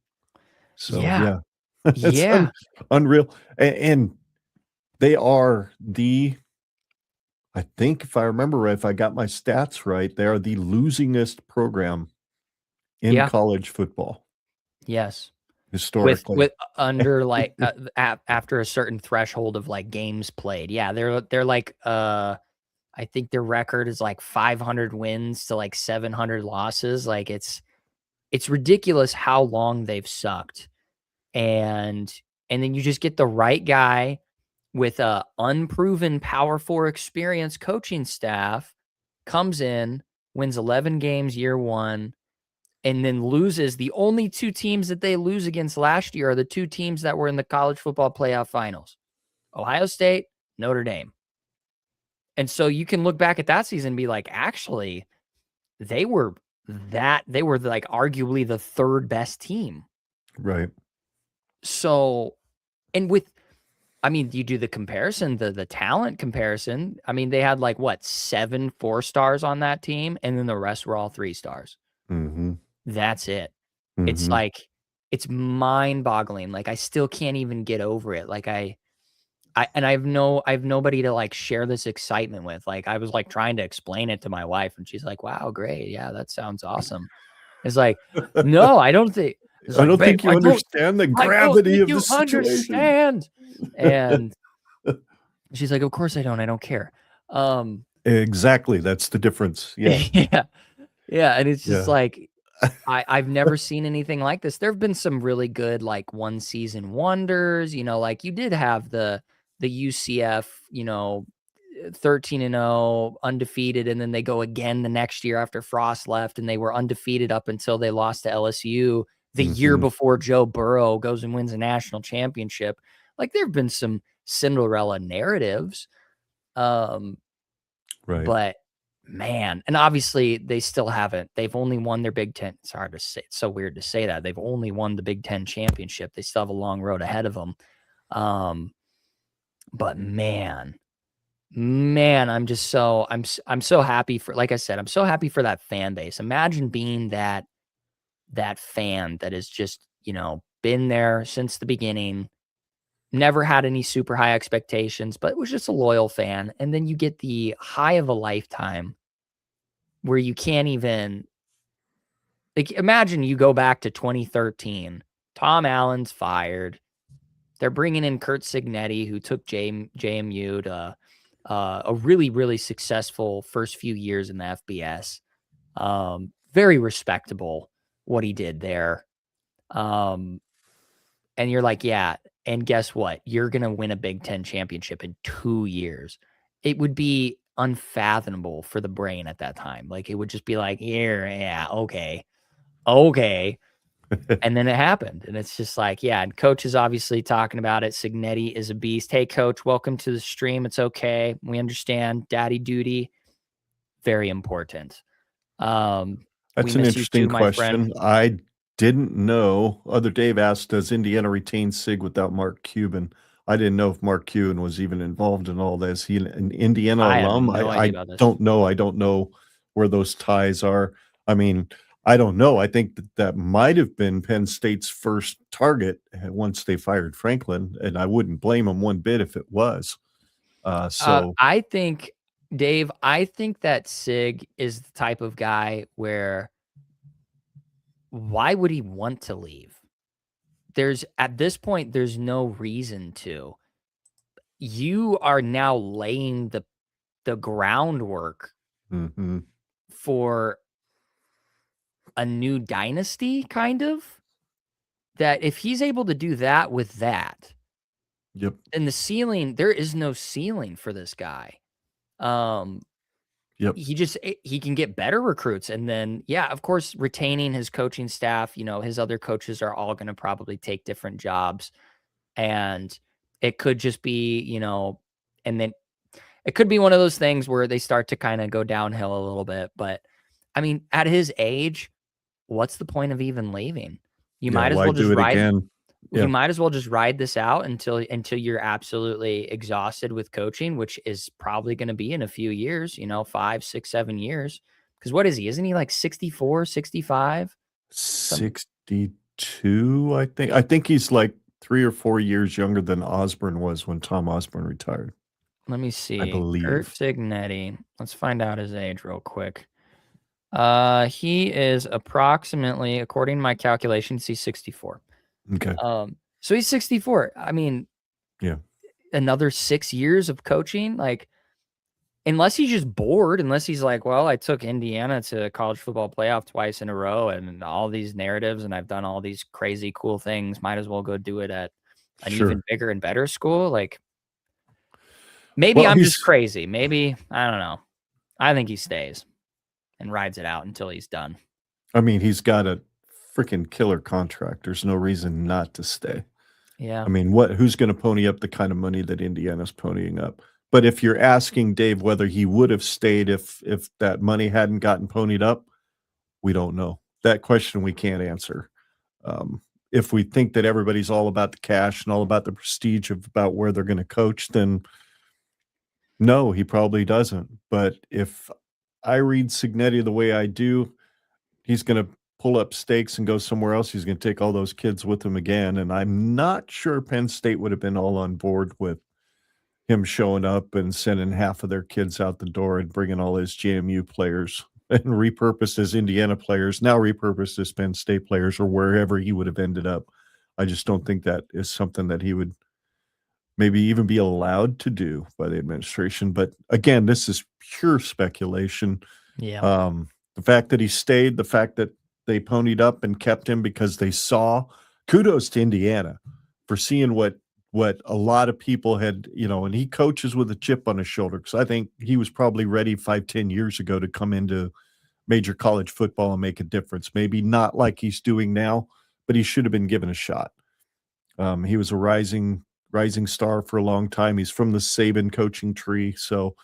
So it's unreal. And they are I think if I remember right, if I got my stats right, they are the losingest program in college football. Yes. Historically. With under like after a certain threshold of like games played. Yeah, they're like I think their record is like 500 wins to like 700 losses. Like it's ridiculous how long they've sucked. And then you just get the right guy with a unproven Power 4 experience coaching staff, comes in, wins 11 games year one, and then loses. The only 2 teams that they lose against last year are the 2 teams that were in the college football playoff finals: Ohio State, Notre Dame. And so you can look back at that season and be like, actually, they were like arguably the 3rd best team. Right. So, and you do the comparison, the talent comparison. They had like 7 4-stars on that team, and then the rest were all 3-stars. Mm-hmm. That's it. Mm-hmm. It's like, it's mind-boggling. Like, I still can't even get over it. Like, I I have nobody to like share this excitement with. Like I was like trying to explain it to my wife, and she's like, "Wow, great, yeah, that sounds awesome." It's like, no, I don't think. It's I like, don't babe, think you understand the I don't gravity think of the you situation. understand. And she's like, "Of course I don't. I don't care." Exactly. That's the difference. Yeah. Yeah, yeah, and it's just Yeah. like I've never seen anything like this. There have been some really good like one season wonders, like you did have the UCF, 13-0 undefeated, and then they go again the next year after Frost left, and they were undefeated up until they lost to LSU the year Mhm. before Joe Burrow goes and wins a national championship. Like there have been some Cinderella narratives. Right. But man, and obviously they still haven't. They've only won their Big Ten. It's hard to say. It's so weird to say that. They've only won the Big Ten championship. They still have a long road ahead of them. But man, I'm so happy for, like I said, I'm so happy for that fan base. Imagine being that fan that has just, been there since the beginning, never had any super high expectations, but was just a loyal fan. And then you get the high of a lifetime where you can't even, like, imagine you go back to 2013. Tom Allen's fired. They're bringing in Kurt Signetti, who took JMU to a really, really successful first few years in the FBS. Very respectable what he did there. And you're like, yeah. And guess what? You're going to win a Big Ten championship in 2 years. It would be unfathomable for the brain at that time. Like, it would just be like, yeah, okay. And then it happened. And it's just like, yeah. And coach is obviously talking about it. Signetti is a beast. Hey, coach, welcome to the stream. It's okay. We understand daddy duty. Very important. We That's an miss you interesting too, my friend. question. I didn't know. Other Dave asked, does Indiana retain Sig without Mark Cuban? I didn't know if Mark Cuban was even involved in all this. He an Indiana I have alum? no idea I about this. don't know. I don't know where those ties are. I mean, I don't know. I think that might have been Penn State's first target once they fired Franklin, and I wouldn't blame him one bit if it was. So I think, Dave, that Sig is the type of guy where why would he want to leave? At this point, there's no reason to. You are now laying the groundwork mhm. for a new dynasty, kind of. That if he's able to do that with that, Yep. then there is no ceiling for this guy. Yep. He can get better recruits, and then, yeah, of course, retaining his coaching staff, his other coaches are all going to probably take different jobs, and it could just be, and then it could be one of those things where they start to kind of go downhill a little bit. But I mean, at his age, what's the point of even leaving? You Yeah. might as Why well just do it ride again? you Yeah. might as well just ride this out until you're absolutely exhausted with coaching, which is probably going to be in a few years, 5, 6, 7 years. Because what is he? Isn't he like 64, 65? 62, I think. I think he's like 3 or 4 years younger than Osborne was when Tom Osborne retired, Let me I see. Kurt believe. Signetti. Let's find out his age real quick. He is approximately, according to my calculations, he's 64. Okay. So he's 64. I mean, Yeah. another 6 years of coaching, like, unless he's just bored, unless he's like, well, I took Indiana to college football playoff twice in a row and all these narratives, and I've done all these crazy cool things. Might as well go do it at an even Sure. bigger and better school. Like, maybe Well, I'm he's just crazy. Maybe, I don't know. I think he stays and rides it out until he's done. I mean, he's got a freaking killer contract. There's no reason not to stay. Yeah. I mean, who's gonna pony up the kind of money that Indiana's ponying up? But if you're asking Dave whether he would have stayed if that money hadn't gotten ponied up, we don't know. That question we can't answer. If we think that everybody's all about the cash and all about the prestige of about where they're gonna coach, then no, he probably doesn't. But if I read Signetti the way I do, he's gonna pull up stakes and go somewhere else. He's gonna take all those kids with him again, and I'm not sure Penn State would have been all on board with him showing up and sending half of their kids out the door and bringing all his JMU players and repurposed as Indiana players, now repurposed as Penn State players or wherever he would have ended up. I just don't think that is something that he would maybe even be allowed to do by the administration. But again, this is pure speculation. Yeah. The fact that he stayed, the fact that they ponied up and kept him because they saw, kudos to Indiana for seeing what a lot of people had, and he coaches with a chip on his shoulder, because I think he was probably ready 5-10 years ago to come into major college football and make a difference. Maybe not like he's doing now, but he should have been given a shot. He was a rising star for a long time. He's from the Saban coaching tree, so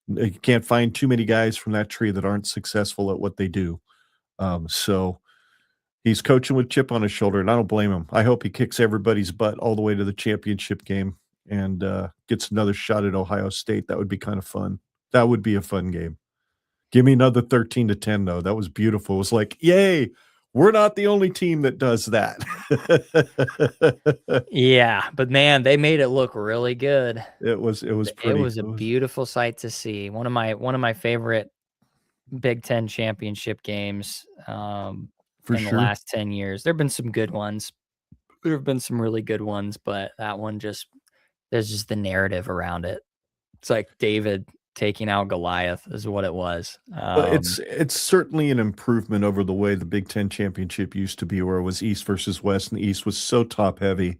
you can't find too many guys from that tree that aren't successful at what they do. So he's coaching with chip on his shoulder, and I don't blame him. I hope he kicks everybody's butt all the way to the championship game and gets another shot at Ohio State. That would be kind of fun. That would be a fun game. Give me another 13-10, though. That was beautiful. It was like, yay, we're not the only team that does that. Yeah, but man, they made it look really good. It was pretty. It was a beautiful sight to see. One of my favorite Big Ten championship games in the last 10 years. There have been some good ones. There have been some really good ones, but that one there's just the narrative around it. It's like David taking out Goliath is what it was. But it's certainly an improvement over the way the Big Ten championship used to be, where it was East versus West, and the East was so top heavy,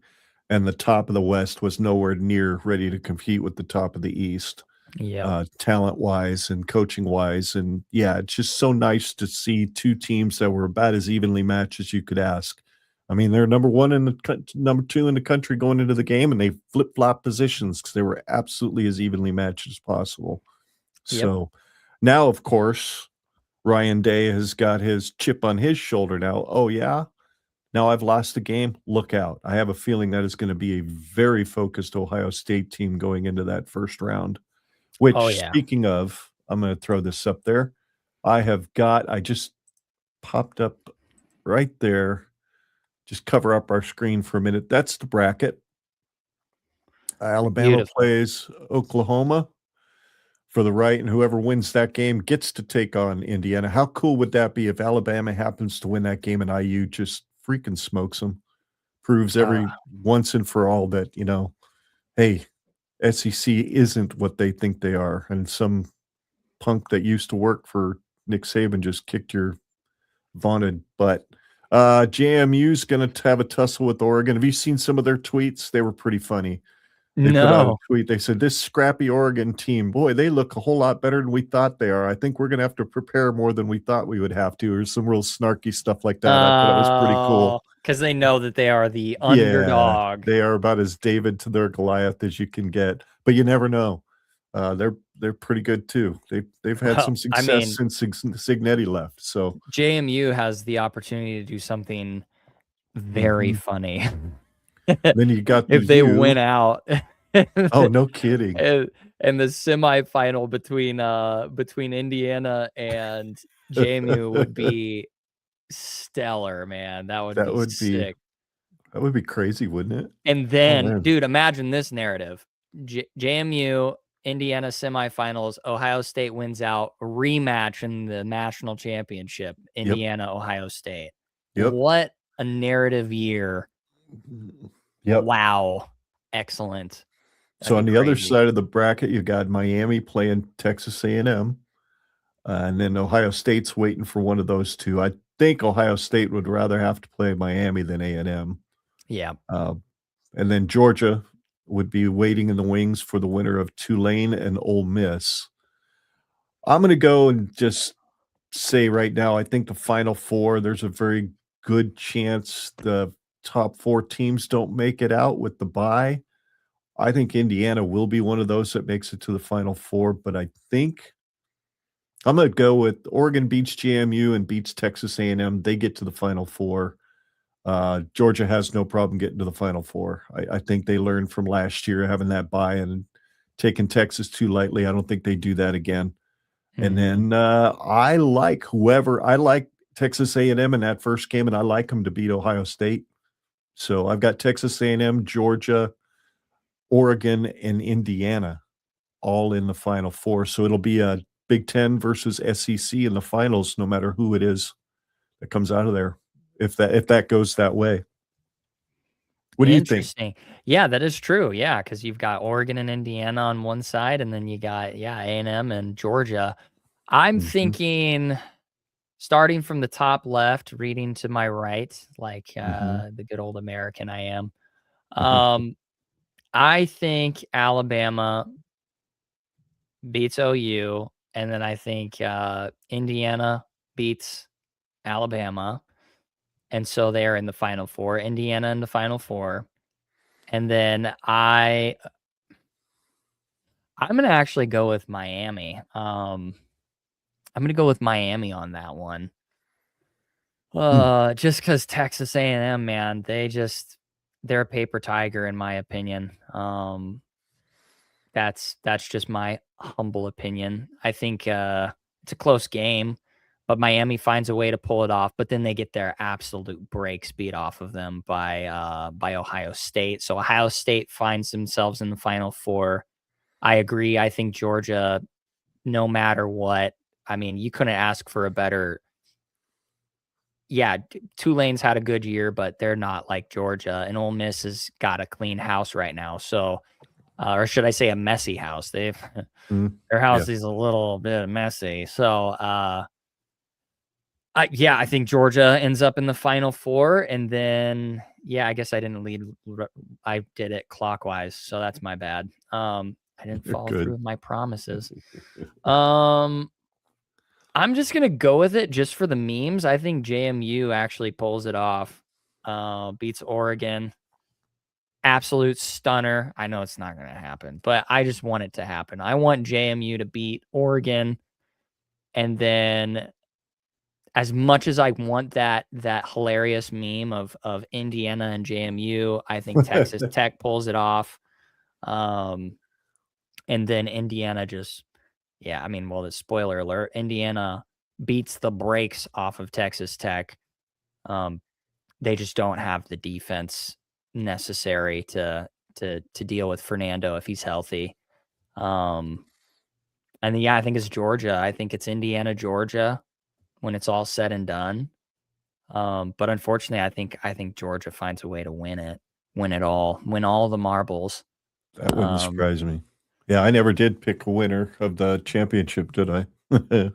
and the top of the West was nowhere near ready to compete with the top of the East. Yeah, talent wise and coaching wise. And yeah, it's just so nice to see two teams that were about as evenly matched as you could ask. I mean, they're number 1 and number 2 in the country going into the game, and they flip flop positions because they were absolutely as evenly matched as possible. Yep. So now, of course, Ryan Day has got his chip on his shoulder now. Oh yeah, now I've lost the game. Look out. I have a feeling that is going to be a very focused Ohio State team going into that first round. Which, speaking of, I'm going to throw this up there. I just popped up right there. Just cover up our screen for a minute. That's the bracket. Alabama plays Oklahoma for the right, and whoever wins that game gets to take on Indiana. How cool would that be if Alabama happens to win that game and IU just freaking smokes them? Proves once and for all that, hey, SEC isn't what they think they are, and some punk that used to work for Nick Saban just kicked your vaunted butt. JMU's going to have a tussle with Oregon. Have you seen some of their tweets? They were pretty funny. They put out a tweet. They said, this scrappy Oregon team, boy, they look a whole lot better than we thought they are. I think we're going to have to prepare more than we thought we would have to, or some real snarky stuff like that. I thought it was pretty cool. Because they know that they are the underdog. They are about as David to their Goliath as you can get, but you never know. They're pretty good too. They've had some success since Signetti left. So JMU has the opportunity to do something very funny. Then you got if they win out. Oh, no kidding. And the semifinal between Indiana and JMU would be stellar, man. That would be sick. That would be crazy, wouldn't it? And then, dude, imagine this narrative. JMU, Indiana semifinals, Ohio State wins out, rematch in the national championship, Indiana, Ohio State. Yep. What a narrative year. Yep. Wow. Excellent. So on the other side of the bracket, you got Miami playing Texas A&M, and then Ohio State's waiting for one of those two. I think Ohio State would rather have to play Miami than A&M. Yeah. And then Georgia would be waiting in the wings for the winner of Tulane and Ole Miss. I'm going to go and just say right now, I think the Final Four, there's a very good chance the top 4 teams don't make it out with the bye. I think Indiana will be one of those that makes it to the Final Four, but I think I'm going to go with Oregon beats JMU and beats Texas A&M. They get to the Final Four. Georgia has no problem getting to the Final Four. I think they learned from last year having that bye and taking Texas too lightly. I don't think they do that again. Mm-hmm. And then I like Texas A&M in that first game, and I like them to beat Ohio State. So I've got Texas A&M, Georgia, Oregon and Indiana all in the Final Four. So it'll be a Big Ten versus SEC in the finals, no matter who it is that comes out of there, if that goes that way. What do you think? Interesting. Yeah, that is true. Yeah, because you've got Oregon and Indiana on one side, and then you got A&M and Georgia. I'm thinking, starting from the top left, reading to my right, like the good old American I am. I think Alabama beats OU, and then I think Indiana beats Alabama, and so they're in the Final Four. Indiana in the Final Four, and then I'm gonna actually go with Miami. I'm gonna go with Miami on that one. Just because Texas A&M, man, they're a paper tiger in my opinion. That's just my humble opinion. I think it's a close game, but Miami finds a way to pull it off. But then they get their absolute breaks beat off of them by Ohio State. So Ohio State finds themselves in the Final Four. I agree. I think Georgia, no matter what, I mean, you couldn't ask for a better. Yeah, Tulane's had a good year, but they're not like Georgia. And Ole Miss has got a clean house right now. So, or should I say a messy house? Their house is a little bit messy. So, I think Georgia ends up in the Final Four. And then, I guess I didn't lead. I did it clockwise. So that's my bad. I didn't follow through with my promises. I'm just going to go with it just for the memes. I think JMU actually pulls it off, beats Oregon. Absolute stunner. I know it's not going to happen, but I just want it to happen. I want JMU to beat Oregon. And then, as much as I want that hilarious meme of Indiana and JMU, I think Texas Tech pulls it off. And then Indiana just... Yeah, I mean, well, the spoiler alert, Indiana beats the brakes off of Texas Tech. They just don't have the defense necessary to deal with Fernando if he's healthy. And I think it's Georgia. I think it's Indiana, Georgia when it's all said and done. But unfortunately, I think Georgia finds a way to win it all, win all the marbles. That wouldn't surprise me. Yeah, I never did pick a winner of the championship, did I?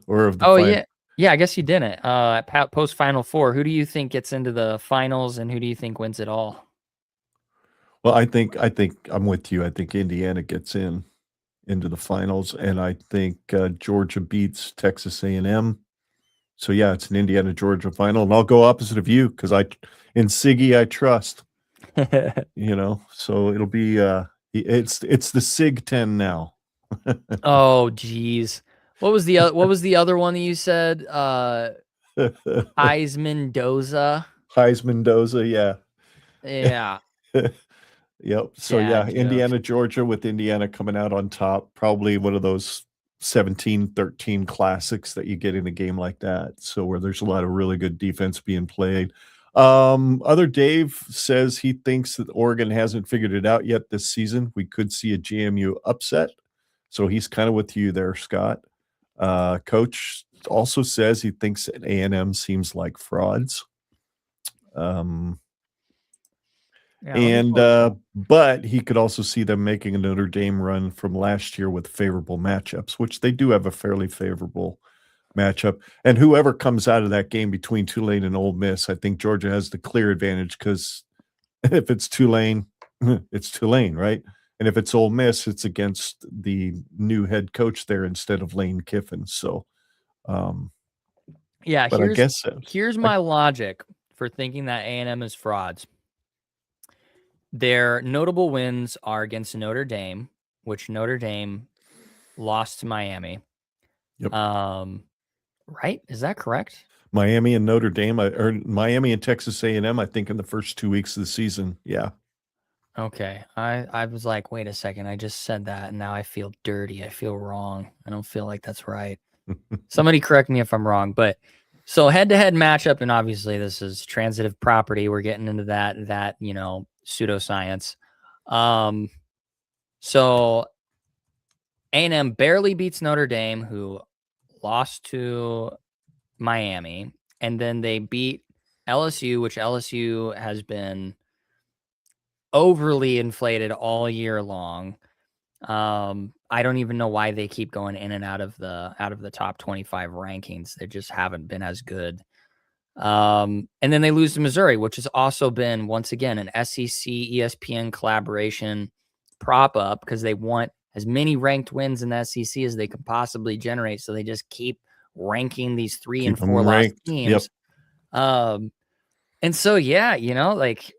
Or of the final? Yeah, I guess you didn't. Post Final Four, who do you think gets into the finals, and who do you think wins it all? Well, I think I'm with you. I think Indiana gets into the finals, and I think Georgia beats Texas A&M. So yeah, it's an Indiana Georgia final, and I'll go opposite of you because in Siggy I trust. So it'll be it's the Sig 10 now. Oh geez. What was the other one that you said? Heisman Doza, yeah. Yeah. Yep. So Indiana, Georgia, with Indiana coming out on top, probably one of those 17-13 classics that you get in a game like that. So where there's a lot of really good defense being played. Other Dave says he thinks that Oregon hasn't figured it out yet this season. We could see a JMU upset. So he's kind of with you there, Scott. Coach also says he thinks that A&M seems like frauds. But he could also see them making a Notre Dame run from last year with favorable matchups, which they do have a fairly favorable matchup. And whoever comes out of that game between Tulane and Ole Miss, I think Georgia has the clear advantage because if it's Tulane, it's Tulane, right? And if it's Ole Miss, it's against the new head coach there instead of Lane Kiffin. So, here's my logic for thinking that A&M is frauds. Their notable wins are against Notre Dame, which Notre Dame lost to Miami. Yep. Right? Is that correct? Miami and Notre Dame, or Miami and Texas A&M, I think in the first 2 weeks of the season. Yeah. Okay. I was like, wait a second. I just said that, and now I feel dirty. I feel wrong. I don't feel like that's right. Somebody correct me if I'm wrong. But so head-to-head matchup, and obviously this is transitive property. We're getting into that pseudoscience. So A&M barely beats Notre Dame, who lost to Miami, and then they beat LSU, which LSU has been overly inflated all year long. I don't even know why they keep going in and out of the top 25 rankings. They just haven't been as good. And then they lose to Missouri, which has also been, once again, an SEC ESPN collaboration prop up because they want as many ranked wins in the SEC as they could possibly generate. So they just keep ranking these 3 and 4 lost teams. Yep. And so, yeah, like,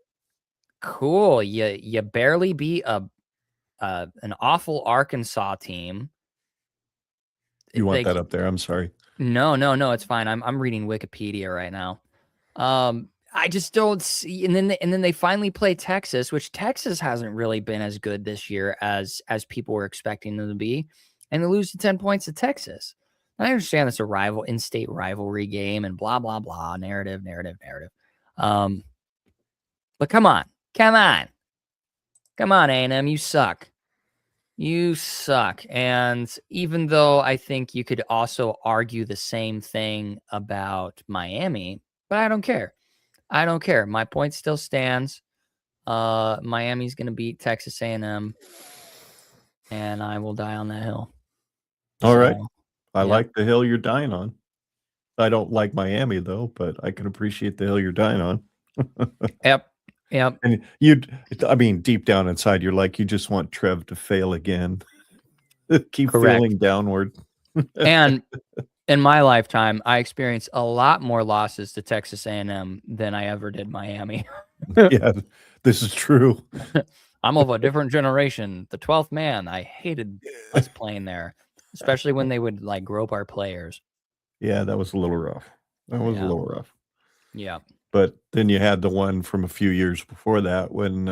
cool. You barely beat an awful Arkansas team. You want that up there? I'm sorry. No, it's fine. I'm reading Wikipedia right now. I just don't see, and then they finally play Texas, which Texas hasn't really been as good this year as people were expecting them to be, and they lose to 10 points to Texas. I understand it's a in-state rivalry game and blah blah blah, narrative. But come on, A&M, you suck. You suck. And even though I think you could also argue the same thing about Miami, but I don't care. My point still stands. Miami's going to beat Texas A&M, and I will die on that hill. All right. I like the hill you're dying on. I don't like Miami, though, but I can appreciate the hill you're dying on. Yep. And deep down inside, you're like, you just want Trev to fail again. Keep feeling downward. And in my lifetime, I experienced a lot more losses to Texas A&M than I ever did Miami. Yeah, this is true. I'm of a different generation. The 12th man. I hated us playing there, especially when they would like grope our players. Yeah, that was a little rough. Yeah. But then you had the one from a few years before that when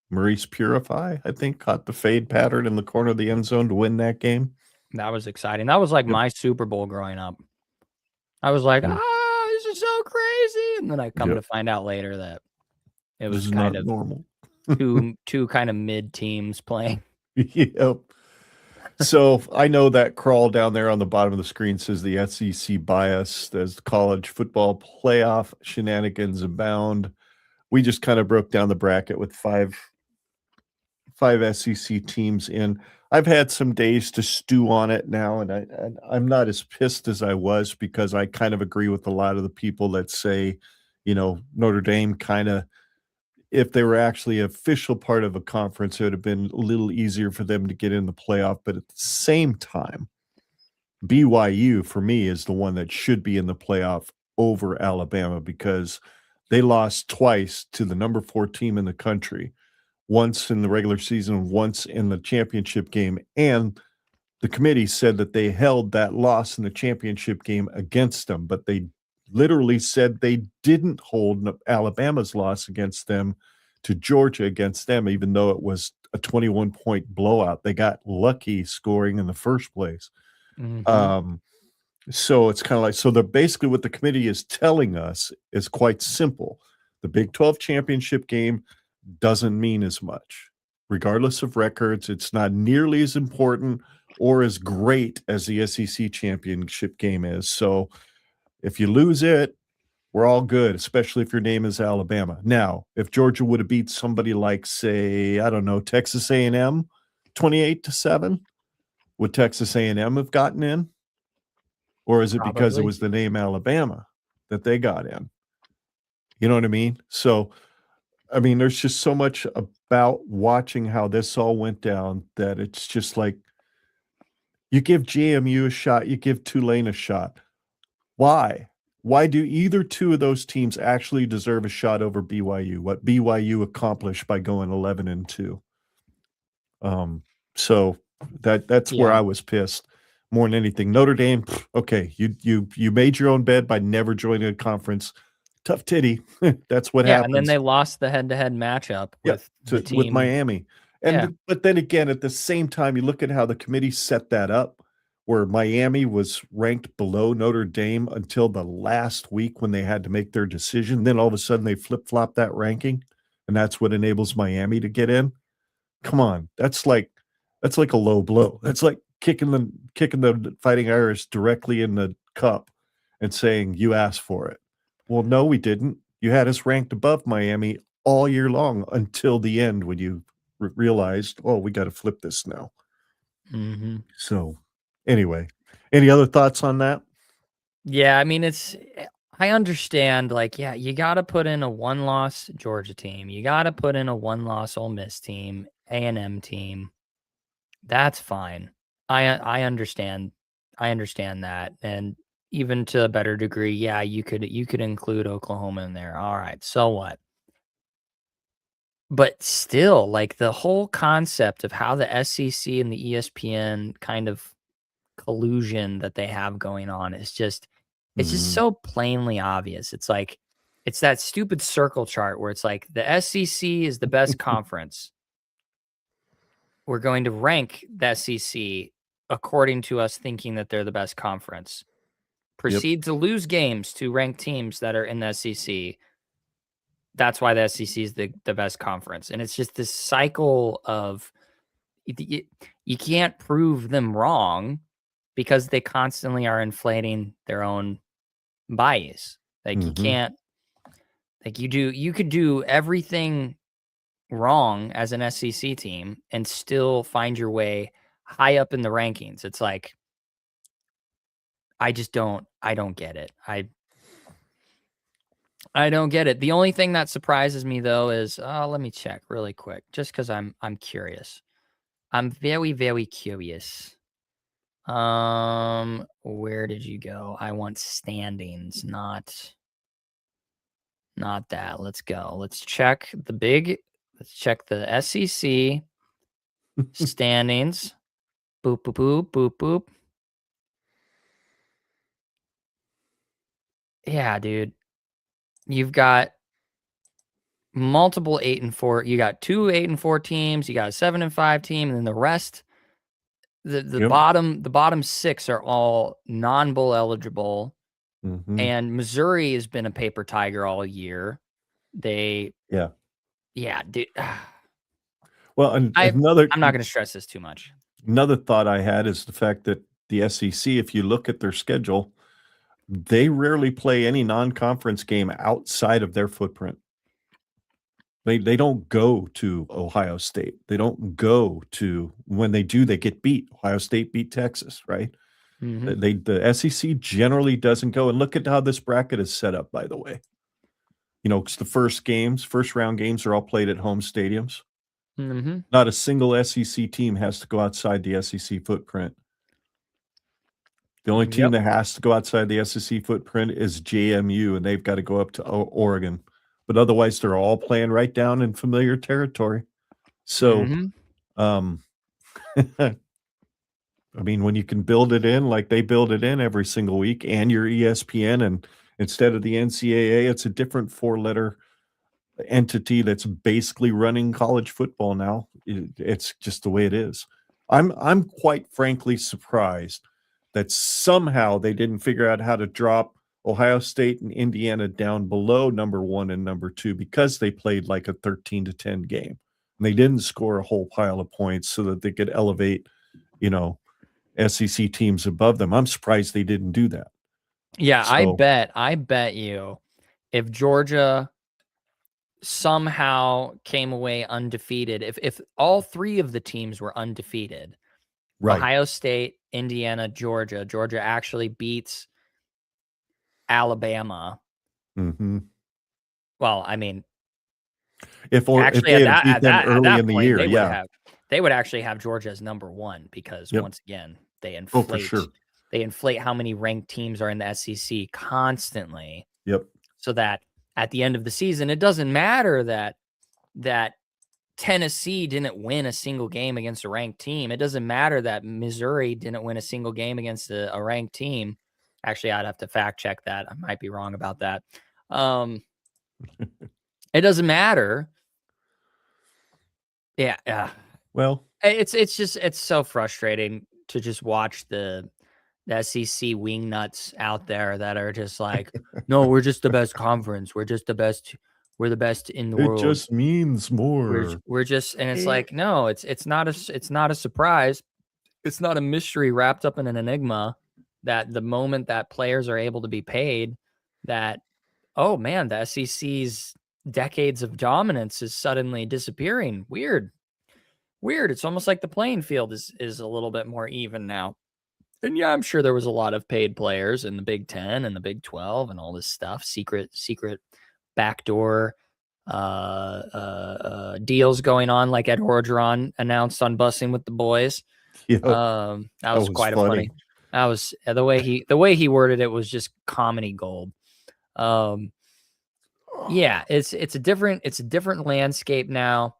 Maurice Purify, I think, caught the fade pattern in the corner of the end zone to win that game. That was exciting. That was like my Super Bowl growing up. I was like, this is so crazy. And then I come to find out later that it was kind of normal. two kind of mid teams playing. Yep. So I know that crawl down there on the bottom of the screen says the SEC bias as the college football playoff shenanigans abound. We just kind of broke down the bracket with five SEC teams in. I've had some days to stew on it now, and I'm not as pissed as I was because I kind of agree with a lot of the people that say, Notre Dame kind of, if they were actually an official part of a conference, it would have been a little easier for them to get in the playoff. But at the same time, BYU, for me, is the one that should be in the playoff over Alabama because they lost twice to the number 4 team in the country, once in the regular season, once in the championship game. And the committee said that they held that loss in the championship game against them, but they literally said they didn't hold Alabama's loss against them to Georgia against them, even though it was a 21-point blowout. They got lucky scoring in the first place. Mm-hmm. So it's kind of like, so basically what the committee is telling us is quite simple. The Big 12 championship game doesn't mean as much. Regardless of records, it's not nearly as important or as great as the SEC championship game is. So if you lose it, we're all good, especially if your name is Alabama. Now, if Georgia would have beat somebody like, say, I don't know, Texas A&M 28-7, would Texas A&M have gotten in? Or is it because it was the name Alabama that they got in? You know what I mean? So, there's just so much about watching how this all went down that it's just like, you give JMU a shot, you give Tulane a shot. Why? Why do either two of those teams actually deserve a shot over BYU? What BYU accomplished by going 11-2? So that's where I was pissed more than anything. Notre Dame, okay, you made your own bed by never joining a conference. Tough titty. That's what happens. And then they lost the head-to-head matchup with with Miami. But then again, at the same time, you look at how the committee set that up, where Miami was ranked below Notre Dame until the last week when they had to make their decision. Then all of a sudden they flip-flop that ranking, and that's what enables Miami to get in. come on, that's like a low blow. That's like kicking the Fighting Irish directly in the cup and saying you asked for it. Well, no, we didn't. You had us ranked above Miami all year long until the end when you realized, oh, we got to flip this now. Mm-hmm. So, anyway, any other thoughts on that? Yeah, I mean, I understand, like, yeah, you got to put in a one-loss Georgia team. You got to put in a one-loss Ole Miss team, A&M team. That's fine. I understand. I understand that. And even to a better degree, yeah, you could include Oklahoma in there. All right, so what? But still, like, the whole concept of how the SEC and the ESPN kind of collusion that they have going on is just it's just so plainly obvious. It's like it's that stupid circle chart where it's like the SEC is the best conference. We're going to rank the SEC according to us thinking that they're the best conference. Proceed to lose games to ranked teams that are in the SEC. That's why the SEC is the best conference. And it's just this cycle of you can't prove them wrong because they constantly are inflating their own bias. Like you can't, like you could do everything wrong as an SEC team and still find your way high up in the rankings. It's like, I don't get it. I don't get it. The only thing that surprises me though is, let me check really quick, just because I'm curious. I'm very, very curious. Where did you go? I want standings, not that. Let's go. Let's check the SEC standings. Boop, boop, boop, boop, boop. Yeah, dude. You've got multiple 8-4. You got 2 8-4 teams. You got a 7-5 team, and then the rest, the bottom 6 are all non-bowl eligible. And Missouri has been a paper tiger all year. Yeah, dude. Well, and I'm not going to stress this too much. Another thought I had is the fact that the SEC, if you look at their schedule, they rarely play any non-conference game outside of their footprint. They don't go to Ohio State. They don't go to, when they do, they get beat. Ohio State beat Texas, right? The SEC generally doesn't go. And look at how this bracket is set up, by the way. You know, it's the first round games are all played at home stadiums. Not a single SEC team has to go outside the SEC footprint. The only team that has to go outside the SEC footprint is JMU, and they've got to go up to Oregon. But otherwise, they're all playing right down in familiar territory. So, I mean, when you can build it in like they build it in every single week, and your ESPN, and instead of the NCAA, it's a different 4-letter entity that's basically running college football now. It's just the way it is. I'm quite frankly surprised that somehow they didn't figure out how to drop Ohio State and Indiana down below number 1 and number 2 because they played like a 13-10 game. And they didn't score a whole pile of points so that they could elevate, you know, SEC teams above them. I'm surprised they didn't do that. Yeah, so, I bet you if Georgia somehow came away undefeated, if all 3 of the teams were undefeated, right. Ohio State, Indiana, Georgia actually beats Alabama. Well, I mean, if they had beat them early in the year, they would actually have Georgia as number 1 because once again, they inflate. For sure. They inflate how many ranked teams are in the SEC constantly. So that at the end of the season, it doesn't matter that Tennessee didn't win a single game against a ranked team. It doesn't matter that Missouri didn't win a single game against a ranked team. Actually, I'd have to fact check that. I might be wrong about that. It doesn't matter. Yeah. Well, it's so frustrating to just watch the SEC wing nuts out there that are just like, no, we're just the best conference. We're just the best. we're the best in the It world. just means more. We're just, and it's like, no, it's not a surprise. It's not a mystery wrapped up in an enigma that the moment that players are able to be paid, that, oh man, the SEC's decades of dominance is suddenly disappearing. Weird. It's almost like the playing field is a little bit more even now. And yeah, I'm sure there was a lot of paid players in the Big 10 and the Big 12 and all this stuff, secret backdoor deals going on, like Ed Orgeron announced on Bussing with the Boys. Yep. That was quite funny. a funny. That was the way he worded it was just comedy gold. Yeah, it's a different landscape now.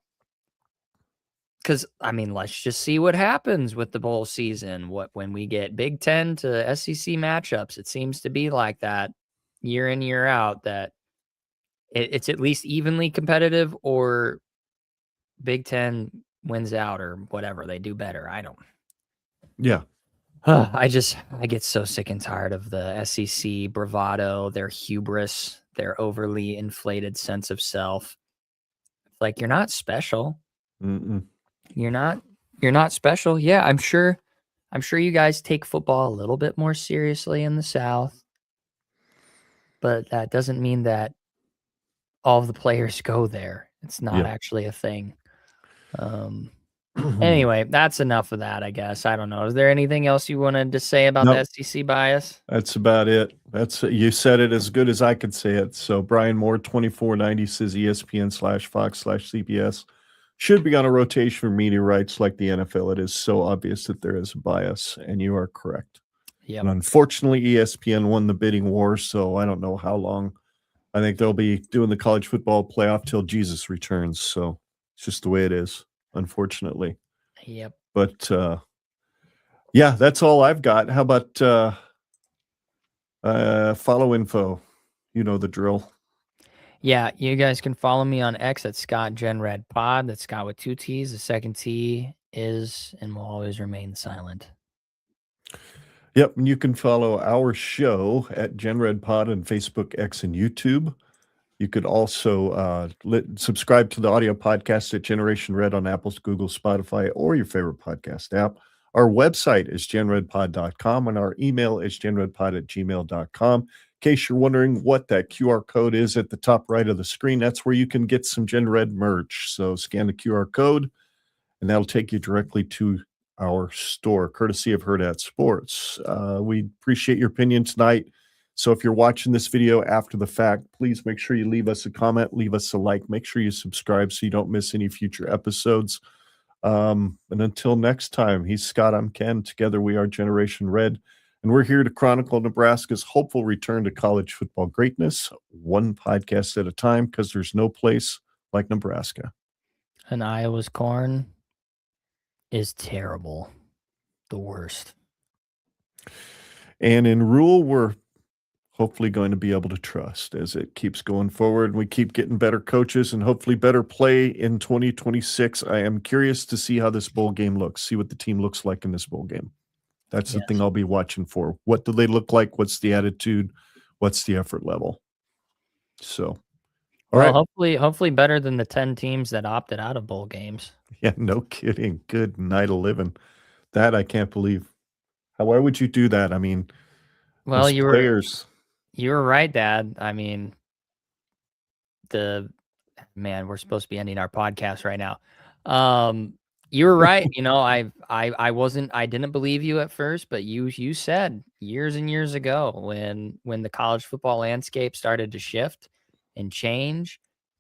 Because I mean, let's just see what happens with the bowl season. When we get Big 10 to SEC matchups, it seems to be like that year in, year out, that it's at least evenly competitive, or Big 10 wins out, or whatever. They do better. I don't. Yeah. I get so sick and tired of the SEC bravado, their hubris, their overly inflated sense of self. Like, you're not special. Mm-mm. You're not special. Yeah, I'm sure you guys take football a little bit more seriously in the South, but that doesn't mean that all of the players go there. It's not actually a thing. Anyway, that's enough of that, I guess. I don't know. Is there anything else you wanted to say about the SEC bias? That's about it. You said it as good as I could say it. So Brian Moore, 2490, says ESPN/Fox/CBS should be on a rotation for media rights like the NFL. It is so obvious that there is a bias, and you are correct. Yeah. And unfortunately, ESPN won the bidding war, so I don't know how long. I think they'll be doing the college football playoff till Jesus returns. So it's just the way it is, unfortunately. Yep. But yeah, that's all I've got. How about follow info? You know the drill. Yeah, you guys can follow me on X at ScottGenRedPod. That's Scott with 2 T's. The second T is and will always remain silent. Yep, and you can follow our show at GenRedPod on Facebook, X, and YouTube. You could also subscribe to the audio podcast at Generation Red on Apple, Google, Spotify, or your favorite podcast app. Our website is genredpod.com, and our email is genredpod@gmail.com. In case you're wondering what that QR code is at the top right of the screen, that's where you can get some Gen Red merch. So scan the QR code, and that'll take you directly to our store, courtesy of Hurrdat Sports. We appreciate your opinion tonight. So if you're watching this video after the fact, please make sure you leave us a comment, leave us a like, make sure you subscribe so you don't miss any future episodes. And until next time, he's Scott, I'm Ken. Together we are Generation Red, and we're here to chronicle Nebraska's hopeful return to college football greatness, one podcast at a time, because there's no place like Nebraska. And Iowa's corn is terrible. The worst. And in Rule, we're hopefully going to be able to trust as it keeps going forward. We keep getting better coaches and hopefully better play in 2026. I am curious to see how this bowl game looks, see what the team looks like in this bowl game. That's the thing I'll be watching for. What do they look like? What's the attitude? What's the effort level? So, all right. Hopefully better than the 10 teams that opted out of bowl games. Yeah, no kidding. Good night of living. That I can't believe. Why would you do that? I mean, well, you players. You were right, Dad. I mean, we're supposed to be ending our podcast right now. You were right. You know, I didn't believe you at first, but you said years and years ago when the college football landscape started to shift and change,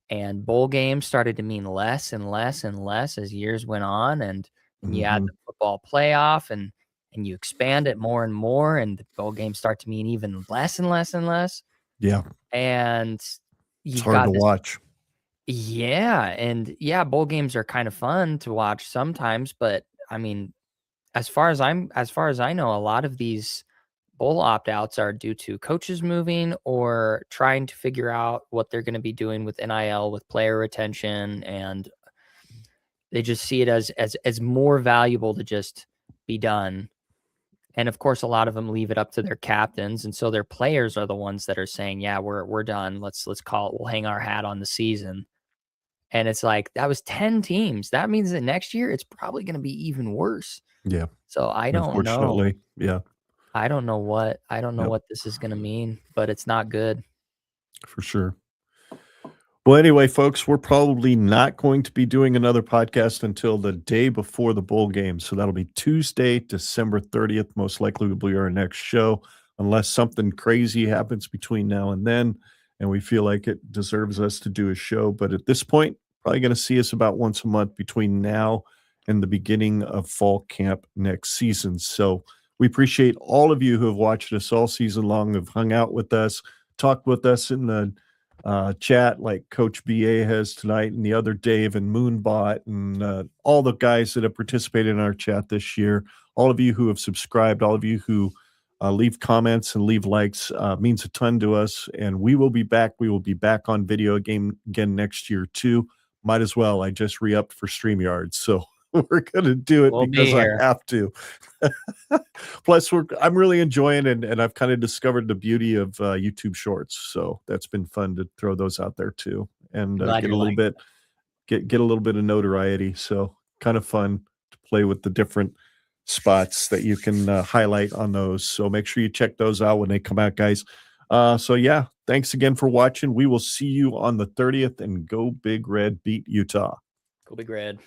and bowl games started to mean less and less and less as years went on, and you had the football playoff, and you expand it more and more, and the bowl games start to mean even less and less and less. Yeah. And it's hard to watch. Yeah. And yeah, bowl games are kind of fun to watch sometimes, but I mean, as far as I know, a lot of these bowl opt-outs are due to coaches moving or trying to figure out what they're going to be doing with NIL, with player retention, and they just see it as more valuable to just be done And of course, a lot of them leave it up to their captains. And so their players are the ones that are saying, yeah, we're done. Let's call it. We'll hang our hat on the season. And it's like, that was 10 teams. That means that next year it's probably going to be even worse. Yeah. So I don't know. Unfortunately, yeah. I don't know what Yep. what this is going to mean, but it's not good. For sure. Well, anyway, folks, we're probably not going to be doing another podcast until the day before the bowl game. So that'll be Tuesday, December 30th. Most likely will be our next show, unless something crazy happens between now and then, and we feel like it deserves us to do a show. But at this point, probably going to see us about once a month between now and the beginning of fall camp next season. So we appreciate all of you who have watched us all season long, have hung out with us, talked with us in the chat like Coach BA has tonight, and the other Dave and Moonbot, and all the guys that have participated in our chat this year. All of you who have subscribed, all of you who leave comments and leave likes means a ton to us. And we will be back. We will be back on video again next year too. Might as well. I just re-upped for StreamYard, so we're gonna do it because I have to. Plus, I'm really enjoying and I've kind of discovered the beauty of YouTube Shorts, so that's been fun to throw those out there too, and get a little bit of notoriety. So kind of fun to play with the different spots that you can highlight on those. So make sure you check those out when they come out, guys. So yeah, thanks again for watching. We will see you on the 30th, and go Big Red, beat Utah. Go Big Red.